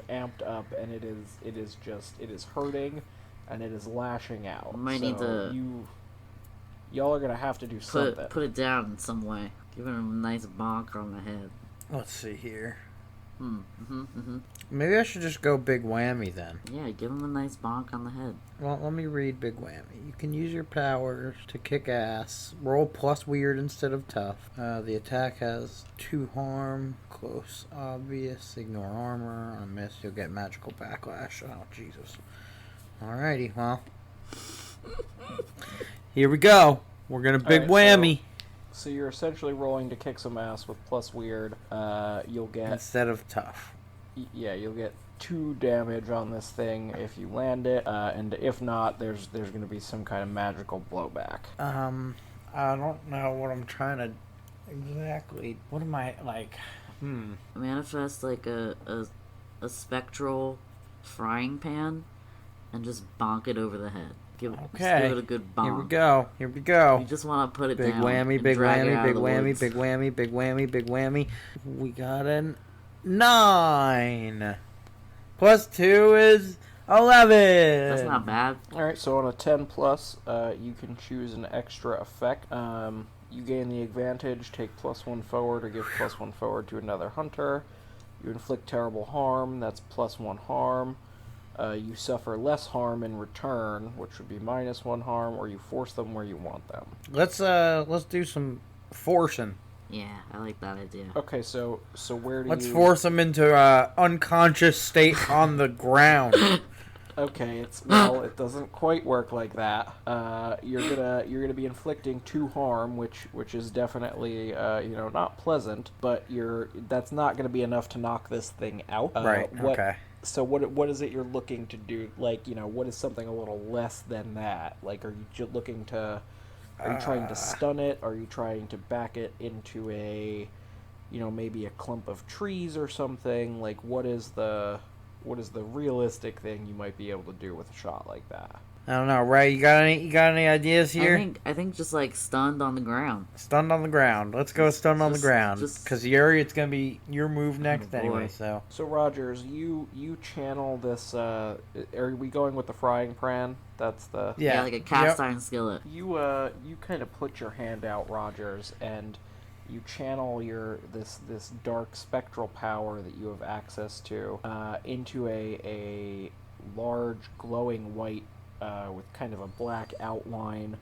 amped up, and it is hurting, and it is lashing out. Might need to y'all are gonna have to do something. Put it down in some way. Give it a nice bonk on the head. Let's see here. Mm-hmm. Maybe I should just go big whammy then. Yeah, give him a nice bonk on the head. Well, let me read big whammy. You can use your powers to kick ass. Roll plus weird instead of tough. The attack has 2 harm, close, obvious, ignore armor. On a miss, you'll get magical backlash. Oh, Jesus. Alrighty, well. Here we go. We're gonna big Alright, whammy. So you're essentially rolling to kick some ass with plus weird. You'll get Instead of tough. you'll get 2 damage on this thing if you land it, and if not, there's going to be some kind of magical blowback. I don't know what I'm trying to exactly. What am I like? Manifest like a spectral frying pan and just bonk it over the head. Just Okay. give it a good bonk. Here we go. Here we go. You just want to put it Big down. whammy, and big drag it whammy, out big of the whammy, woods. big whammy, big whammy, big whammy. We got a 9. Plus 2 is 11. That's not bad. All right, so on a 10 plus, you can choose an extra effect. You gain the advantage, take +1 forward, or give +1 forward to another hunter. You inflict terrible harm, that's +1 harm. You suffer less harm in return, which would be -1 harm, or you force them where you want them. Let's do some forcing. Yeah, I like that idea. Okay, so where do Let's you... force them into unconscious state on the ground. Okay, it doesn't quite work like that. You're gonna be inflicting 2 harm, which is definitely not pleasant, but that's not gonna be enough to knock this thing out. Right. Okay. So what is it you're looking to do? Like, what is something a little less than that? Like, are you just looking to? Are you trying to stun it? Are you trying to back it into a, maybe a clump of trees or something? Like, what is the realistic thing you might be able to do with a shot like that? I don't know, Ray. You got any ideas here? I think just like stunned on the ground. Stunned on the ground. Let's go stunned on the ground. Just Because Yuri, it's gonna be your move next boy. anyway. So Rogers, you channel this. Are we going with the frying pan? That's the yeah, like a cast iron skillet. You kind of put your hand out, Rogers, and you channel this dark spectral power that you have access to into a large glowing white with kind of a black outline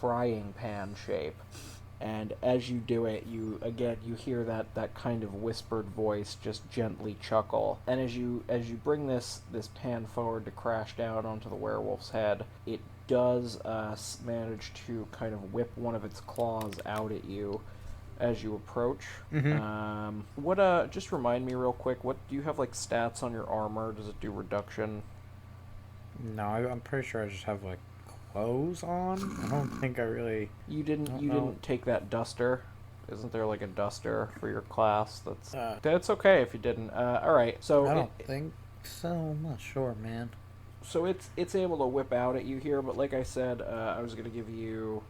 frying pan shape. And as you do it, you hear that kind of whispered voice just gently chuckle. And as you bring this pan forward to crash down onto the werewolf's head, it does manage to kind of whip one of its claws out at you as you approach. Mm-hmm. Just remind me real quick, what do you have, like, stats on your armor? Does it do reduction? No, I'm pretty sure I just have like clothes on. I don't think I really. You didn't take that duster. Isn't there like a duster for your class? That's okay if you didn't. All right. So I don't think so. I'm not sure, man. So it's able to whip out at you here, but like I said, I was gonna give you,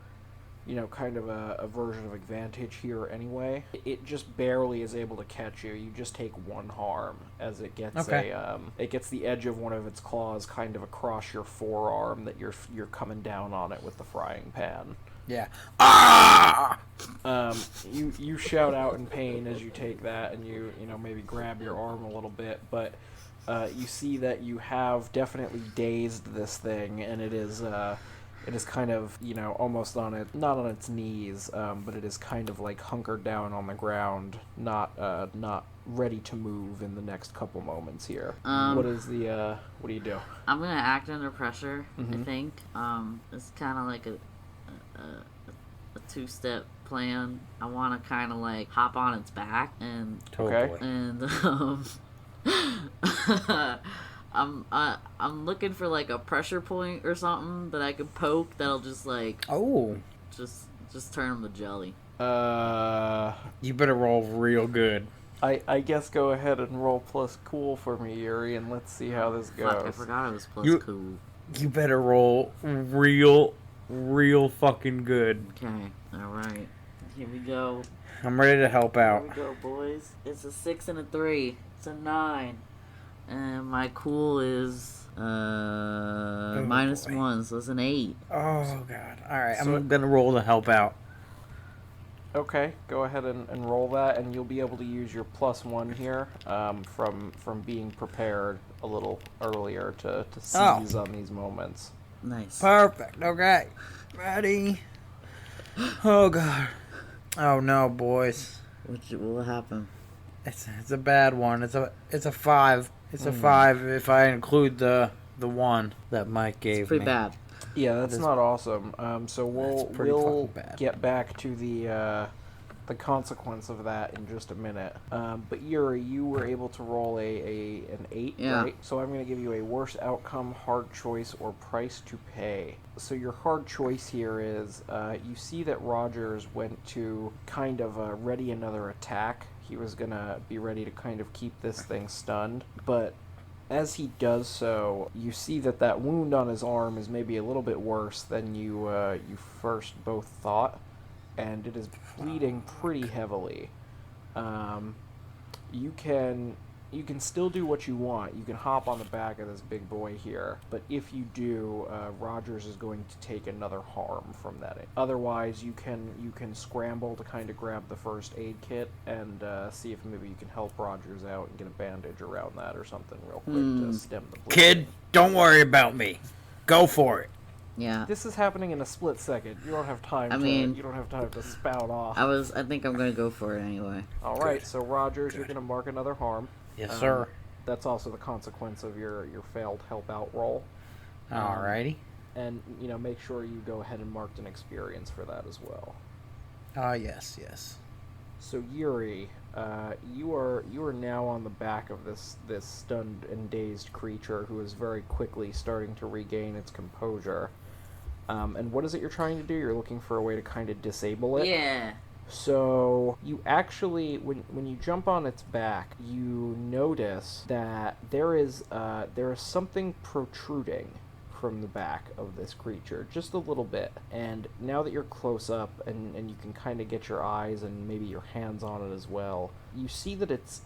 kind of a version of advantage here anyway. It just barely is able to catch you. You just take 1 harm as it gets it gets the edge of one of its claws kind of across your forearm that you're coming down on it with the frying pan. Yeah. Ah! You shout out in pain as you take that, and you maybe grab your arm a little bit, but you see that you have definitely dazed this thing, and it is kind of, almost not on its knees, but it is kind of like hunkered down on the ground, not ready to move in the next couple moments here. What do you do? I'm gonna act under pressure. Mm-hmm. I think it's kind of like a 2-step plan. I want to kind of like hop on its back and Okay. and I'm looking for like a pressure point or something that I could poke that'll just like just turn him to jelly. You better roll real good. I guess go ahead and roll plus cool for me, Yuri, and let's see how this goes. Fuck, I forgot it was plus cool. You better roll real fucking good. Okay, alright. Here we go. I'm ready to help out. Here we go, boys. It's a 6 and a 3. It's a 9. And my cool is -1, so it's an 8. Oh god. Alright, So I'm gonna roll to help out. Okay, go ahead and roll that, and you'll be able to use your +1 here from being prepared a little earlier to seize on these moments. Nice. Perfect. Okay. Ready? Oh god. Oh no, boys. What will happen? It's a bad one. It's a 5. It's a 5 if I include the 1 that Mike gave me. It's pretty bad. Yeah, that's not awesome. So we'll bad. get back to the consequence of that in just a minute. But Yuri, you were able to roll an 8, Yeah. right? So I'm going to give you a worst outcome, hard choice, or price to pay. So your hard choice here is you see that Rogers went to kind of ready another attack. He was going to be ready to kind of keep this thing stunned, but as he does so, you see that wound on his arm is maybe a little bit worse than you first both thought, and it is bleeding pretty heavily. You can still do what you want. You can hop on the back of this big boy here, but if you do, Rogers is going to take another harm from that. Otherwise, you can scramble to kind of grab the first aid kit and see if maybe you can help Rogers out and get a bandage around that or something real quick to stem the bleeding. Kid, don't worry about me. Go for it. Yeah. This is happening in a split second. You don't have time. You don't have time to spout off. I think I'm gonna go for it anyway. All right. So Rogers, you're gonna mark another harm. Yes, sir. That's also the consequence of your failed help out roll. Alrighty. And, make sure you go ahead and mark an experience for that as well. Yes. So Yuri, you are now on the back of this stunned and dazed creature who is very quickly starting to regain its composure. And what is it you're trying to do? You're looking for a way to kind of disable it? Yeah. So you actually, when you jump on its back, you notice that there is something protruding from the back of this creature, just a little bit. And now that you're close up and you can kind of get your eyes and maybe your hands on it as well, you see that it's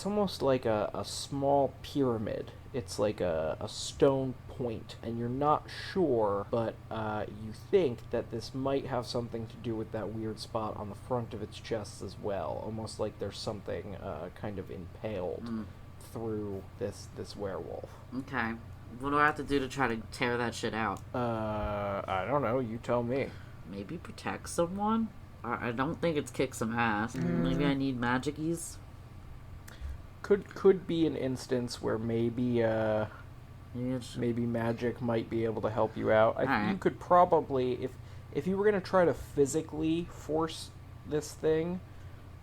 almost like a small pyramid. It's like a stone point, and you're not sure, but you think that this might have something to do with that weird spot on the front of its chest as well, almost like there's something kind of impaled through this werewolf. Okay. What do I have to do to try to tear that shit out? I don't know. You tell me. Maybe protect someone? I don't think it's kick some ass. Maybe I need magic-ease? Could be an instance where maybe magic might be able to help you out. You could probably, if you were going to try to physically force this thing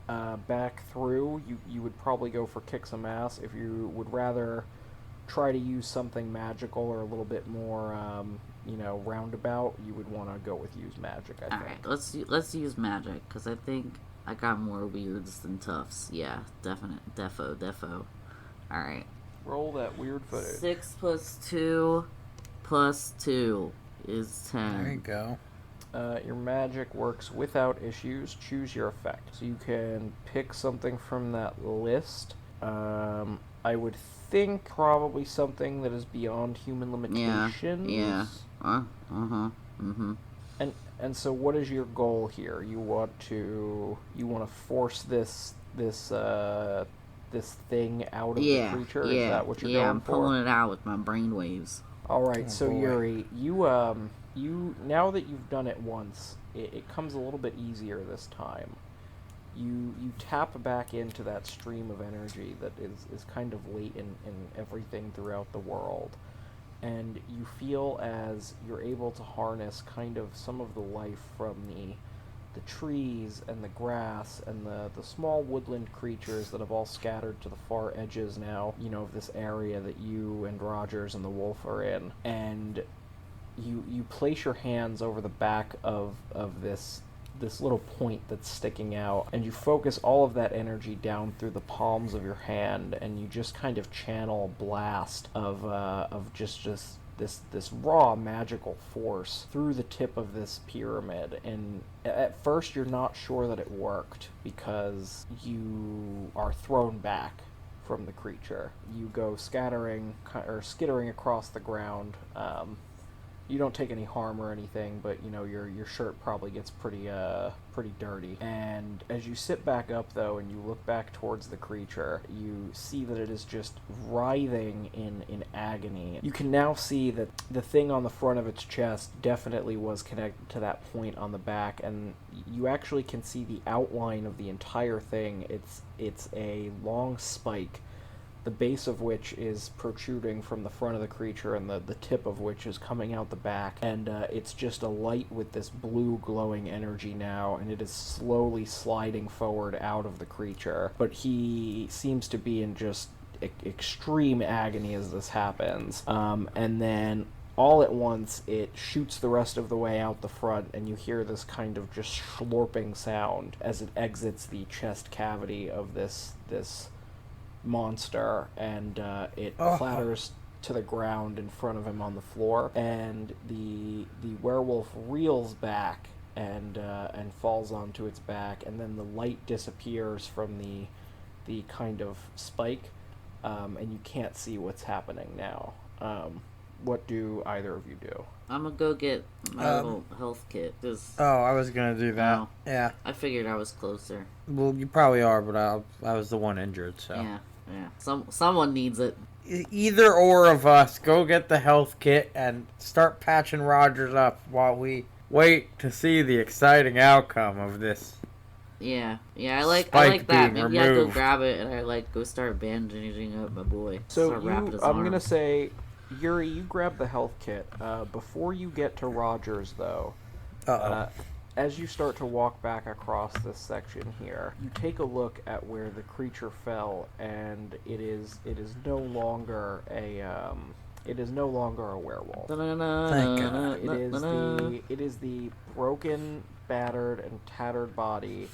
back through, you would probably go for kick some ass. If you would rather try to use something magical or a little bit more roundabout, you would want to go with use magic, I think. Alright, let's use magic, because I think I got more weirds than toughs. Yeah, defo. Alright. Roll that weird footage. 6 plus 2 plus 2 is 10. There you go. Your magic works without issues. Choose your effect. So you can pick something from that list. I would think probably something that is beyond human limitations. Yeah. And so what is your goal here? You want to force this thing out of the creature? Is that what you're going for? Yeah, I'm pulling it out with my brainwaves. Alright, so boy. Yuri, you now that you've done it once, it comes a little bit easier this time. You tap back into that stream of energy that is kind of latent in everything throughout the world. And you feel as you're able to harness kind of some of the life from the trees and the grass and the small woodland creatures that have all scattered to the far edges now, of this area that you and Rogers and the wolf are in. And you place your hands over the back of this little point that's sticking out, and you focus all of that energy down through the palms of your hand, and you just kind of channel a blast of just this raw magical force through the tip of this pyramid. And at first you're not sure that it worked because you are thrown back from the creature. You go skittering across the ground. You don't take any harm or anything, but your shirt probably gets pretty dirty. And as you sit back up though, and you look back towards the creature, you see that it is just writhing in agony. You can now see that the thing on the front of its chest definitely was connected to that point on the back, and you actually can see the outline of the entire thing. It's a long spike, the base of which is protruding from the front of the creature, and the tip of which is coming out the back. And it's just a light with this blue glowing energy now, and it is slowly sliding forward out of the creature. But he seems to be in just extreme agony as this happens. And then all at once, it shoots the rest of the way out the front, and you hear this kind of just slurping sound as it exits the chest cavity of this monster, and it clatters to the ground in front of him on the floor, and the werewolf reels back and falls onto its back, and then the light disappears from the kind of spike, and you can't see what's happening now. What do either of you do? I'm gonna go get my little health kit. I was gonna do that. No. Yeah. I figured I was closer. Well, you probably are, but I was the one injured, so. Yeah. Someone needs it. Either or of us, go get the health kit and start patching Rogers up while we wait to see the exciting outcome of this Yeah, I like Spike that. being Maybe I go removed. grab it and I go start bandaging up my boy. So Start wrapping his I'm arms. gonna say, Yuri, you grab the health kit. Before you get to Rogers, though, Uh-oh. as you start to walk back across this section here, you take a look at where the creature fell, and it is no longer a werewolf. Thank God. It is the broken, battered, and tattered body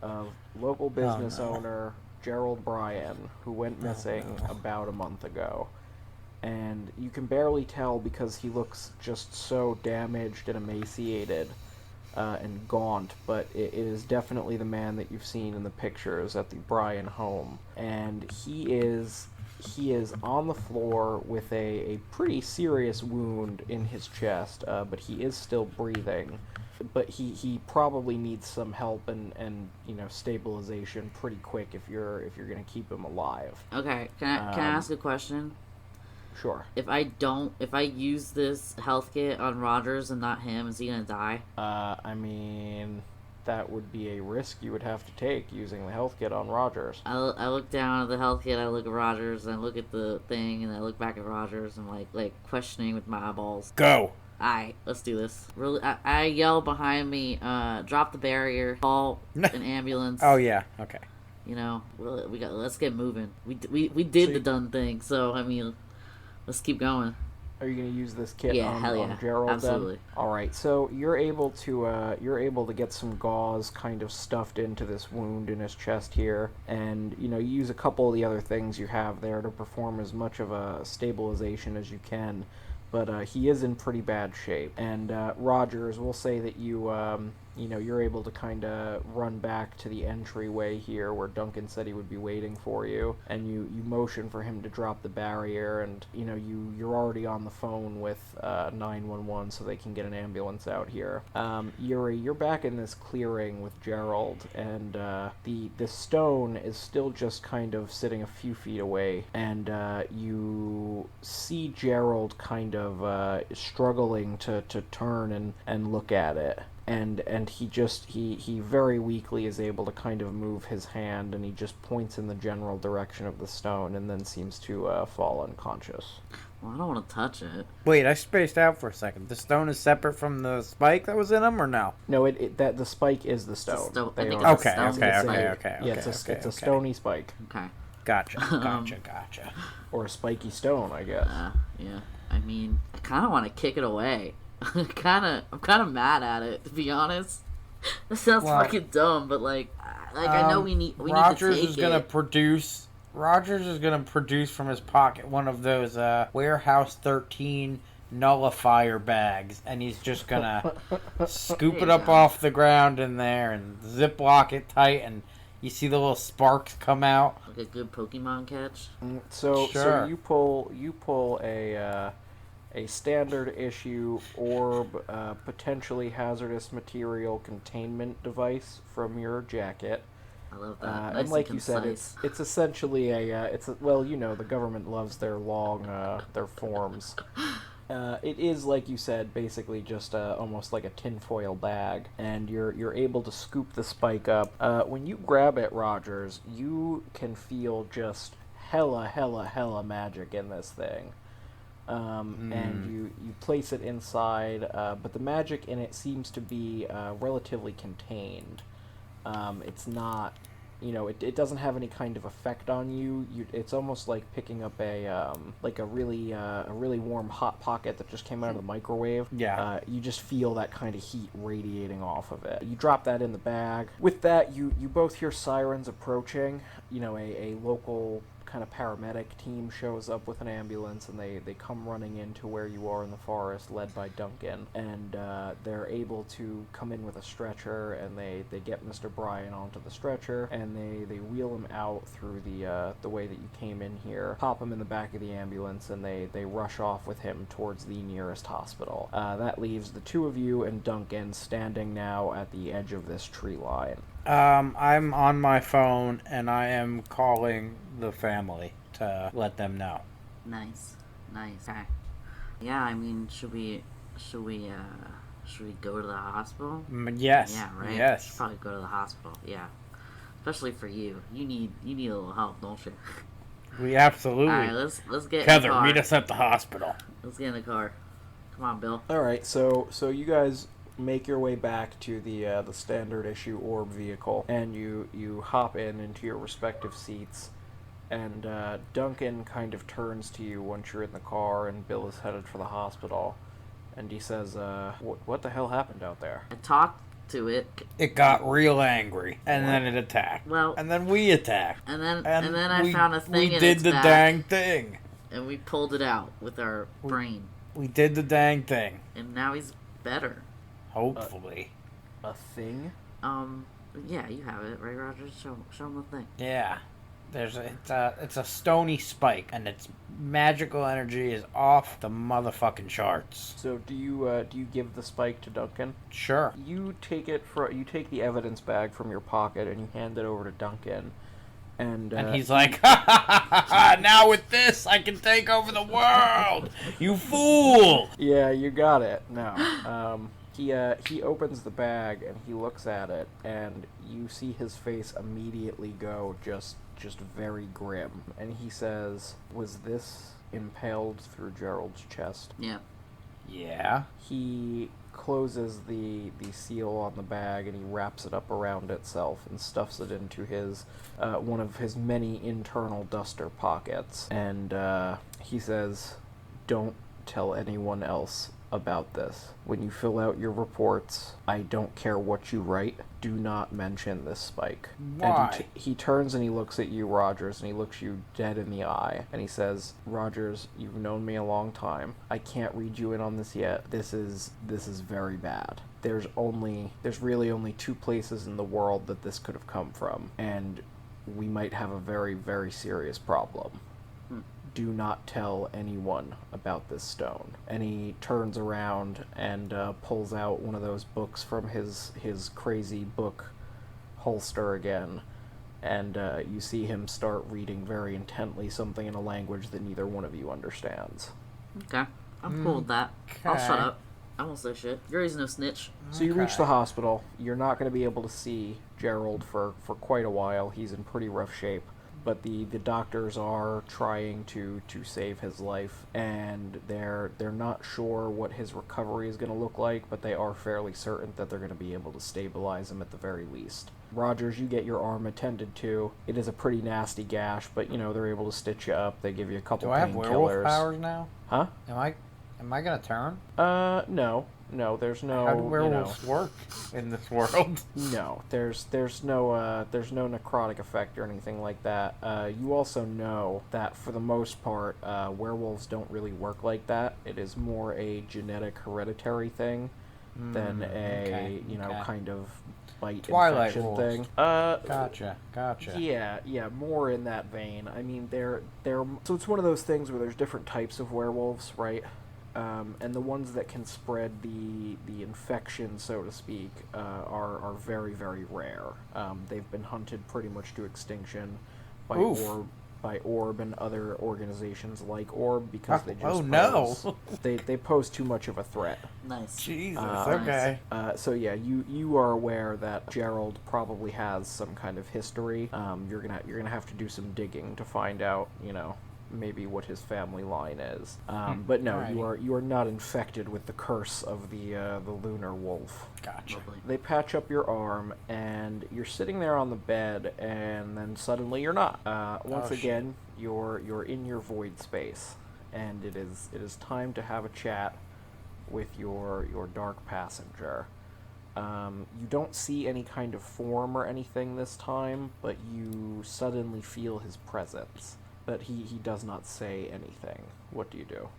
of local business owner Gerald Bryan, who went missing about a month ago. And you can barely tell because he looks just so damaged and emaciated and gaunt, but it is definitely the man that you've seen in the pictures at the Bryan home. And he is on the floor with a pretty serious wound in his chest, but he is still breathing. But he probably needs some help and stabilization pretty quick if you're gonna keep him alive. Okay, can I ask a question? Sure. If I use this health kit on Rogers and not him, is he gonna die? I mean, that would be a risk you would have to take using the health kit on Rogers. I look down at the health kit, I look at Rogers, and I look at the thing, and I look back at Rogers, and like questioning with my eyeballs. Go. Alright, let's do this. Really, I yell behind me, drop the barrier, call an ambulance. Oh yeah. Okay. Let's get moving. We did the done thing, so I mean, let's keep going. Are you going to use this kit Yeah, on, hell yeah. on Gerald Absolutely. then? All right, so you're able to get some gauze kind of stuffed into this wound in his chest here, and you use a couple of the other things you have there to perform as much of a stabilization as you can. But he is in pretty bad shape. And Rogers, we'll say that you're able to kind of run back to the entryway here where Duncan said he would be waiting for you, and you motion for him to drop the barrier, and you're already on the phone with 911 so they can get an ambulance out here. Yuri, you're back in this clearing with Gerald, and the stone is still just kind of sitting a few feet away, and you see Gerald kind of struggling to turn and look at it. And he very weakly is able to kind of move his hand, and he just points in the general direction of the stone and then seems to fall unconscious. Well, I don't want to touch it. Wait, I spaced out for a second. The stone is separate from the spike that was in him, or no? No, that the spike is the stone. I think are- it's a stone Okay. Yeah, it's a stony spike. Okay. Gotcha. Or a spiky stone, I guess. Yeah. I mean, I kind of want to kick it away. I'm kind of mad at it, to be honest. That sounds fucking dumb, but I know we need to take Rogers is gonna produce from his pocket one of those Warehouse 13 nullifier bags, and he's just gonna scoop it up off the ground in there and ziplock it tight, and you see the little sparks come out. Like a good Pokemon catch. So Sure. you pull a standard issue O.R.B, potentially hazardous material containment device from your jacket. I love that. Nice And like and you said, concise. it's essentially the government loves their long their forms. It is, like you said, basically just almost like a tinfoil bag, and you're able to scoop the spike up. When you grab it, Rogers, you can feel just hella magic in this thing. And you place it inside, but the magic in it seems to be relatively contained. It's not, it doesn't have any kind of effect on you. It's almost like picking up a really warm hot pocket that just came out of the microwave. Yeah. You just feel that kind of heat radiating off of it. You drop that in the bag. With that, you both hear sirens approaching. A local kind of paramedic team shows up with an ambulance, and they come running into where you are in the forest, led by Duncan, and they're able to come in with a stretcher, and they get Mr. Bryan onto the stretcher, and they wheel him out through the way that you came in here, pop him in the back of the ambulance, and they rush off with him towards the nearest hospital. That leaves the two of you and Duncan standing now at the edge of this tree line. I'm on my phone, and I am calling the family to let them know. Nice. Okay. Yeah, I mean, should we Should we go to the hospital? Yes. Yeah, right. Yes. Should probably go to the hospital. Yeah, especially for you. You need a little help, don't you? We absolutely. All right, let's get in Heather, the car. meet us at the hospital. Let's get in the car. Come on, Bill. All right, so you guys make your way back to the standard issue orb vehicle, and you hop into your respective seats, and Duncan kind of turns to you once you're in the car, and Bill is headed for the hospital, and he says, "What the hell happened out there?" I talked to it. It got real angry, and then it attacked. Well, and then we attacked. And then I found a thing We in did its the back, dang thing. and we pulled it out with our brain, We did the dang thing. and now he's better. Hopefully. A thing? Yeah, you have it, right, Roger? Show him the thing. Yeah. It's a stony spike, and its magical energy is off the motherfucking charts. So do you give the spike to Duncan? Sure. You take the evidence bag from your pocket and you hand it over to Duncan, and he's like, ha ha ha ha! Now with this, I can take over the world. You fool! yeah, you got it. No, he opens the bag and he looks at it, and you see his face immediately go just very grim, and he says, "Was this impaled through Gerald's chest?" Yeah. Yeah. He closes the seal on the bag and he wraps it up around itself and stuffs it into his one of his many internal duster pockets, and he says, "Don't tell anyone else about this. When you fill out your reports, I don't care what you write, do not mention this spike." Why? And he turns and he looks at you, Rogers, and he looks you dead in the eye, and he says, "Rogers, you've known me a long time. I can't read you in on this yet. This is very bad. There's really only two places in the world that this could have come from, and we might have a very, very serious problem. Do not tell anyone about this stone." And he turns around and pulls out one of those books from his crazy book holster again, and you see him start reading very intently something in a language that neither one of you understands. Okay. I'm cool with that. I'll Okay. shut up. I won't say shit. Yuri's no snitch. So you reach the hospital. You're not going to be able to see Gerald for quite a while. He's in pretty rough shape. But the doctors are trying to save his life, and they're not sure what his recovery is going to look like, but they are fairly certain that they're going to be able to stabilize him at the very least. Rogers, you get your arm attended to. It is a pretty nasty gash, but they're able to stitch you up. They give you a couple Do I have werewolf painkillers. powers now? Huh? Am I gonna turn? No, there's no. How do werewolves work in this world? No, there's no necrotic effect or anything like that. You also know that for the most part, werewolves don't really work like that. It is more a genetic hereditary thing than a kind of bite Twilight infection wolves. thing. Gotcha. Yeah, more in that vein. I mean, they're so it's one of those things where there's different types of werewolves, right? And the ones that can spread the infection, so to speak, are very, very rare. They've been hunted pretty much to extinction by O.R.B and other organizations like O.R.B because they just they pose too much of a threat. Nice. Jesus. Okay. So yeah, you are aware that Gerald probably has some kind of history. You're gonna have to do some digging to find out, maybe what his family line is. But no, Alrighty. you are not infected with the curse of the lunar wolf. Gotcha. Lovely. They patch up your arm, and you're sitting there on the bed, and then suddenly you're not. Once again, you're in your void space, and it is time to have a chat with your dark passenger. You don't see any kind of form or anything this time, but you suddenly feel his presence. But he does not say anything. What do you do?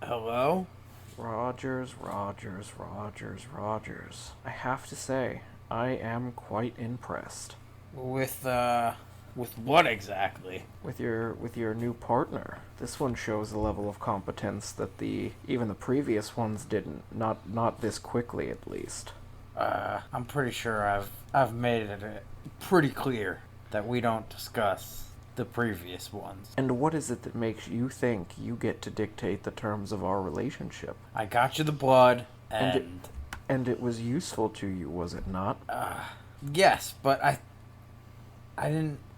Hello? Rogers. I have to say, I am quite impressed. With what exactly? With your new partner. This one shows a level of competence that even the previous ones didn't. Not this quickly, at least. I'm pretty sure I've made it pretty clear that we don't discuss the previous ones. And what is it that makes you think you get to dictate the terms of our relationship? I got you the blood, And it was useful to you, was it not? Yes, but I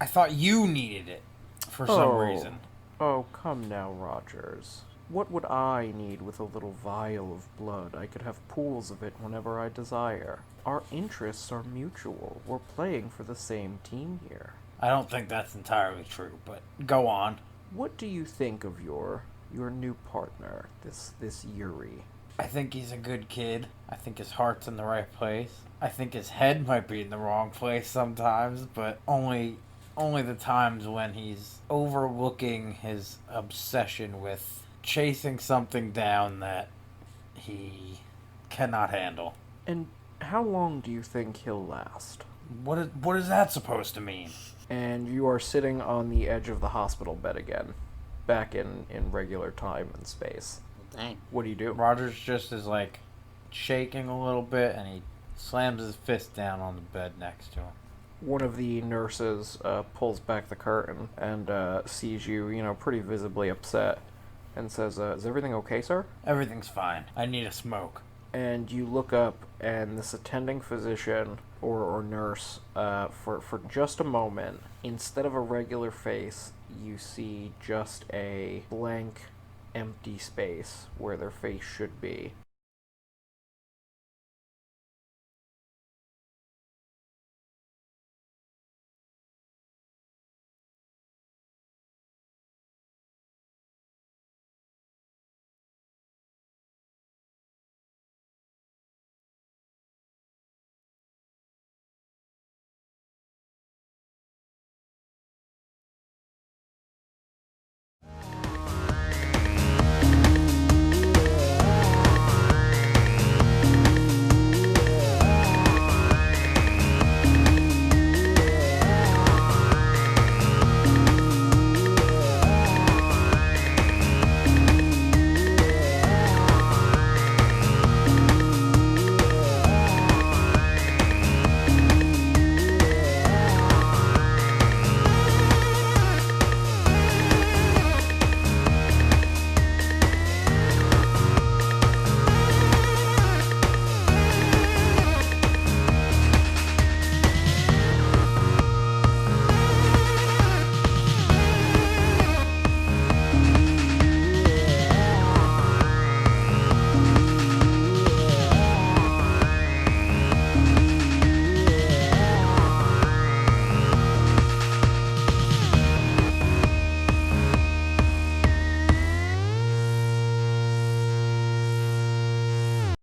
thought you needed it for some reason. Oh, come now, Rogers. What would I need with a little vial of blood? I could have pools of it whenever I desire. Our interests are mutual. We're playing for the same team here. I don't think that's entirely true, but go on. What do you think of your new partner, this Yuri? I think he's a good kid. I think his heart's in the right place. I think his head might be in the wrong place sometimes, but only the times when he's overlooking his obsession with chasing something down that he cannot handle. And how long do you think he'll last? What is that supposed to mean? And you are sitting on the edge of the hospital bed again, back in regular time and space. Dang. What do you do? Rogers just is like shaking a little bit, and he slams his fist down on the bed next to him. One of the nurses pulls back the curtain and sees you, pretty visibly upset, and says, "Is everything okay, sir?" Everything's fine. I need a smoke. And you look up, and this attending physician or nurse, for just a moment, instead of a regular face, you see just a blank, empty space where their face should be.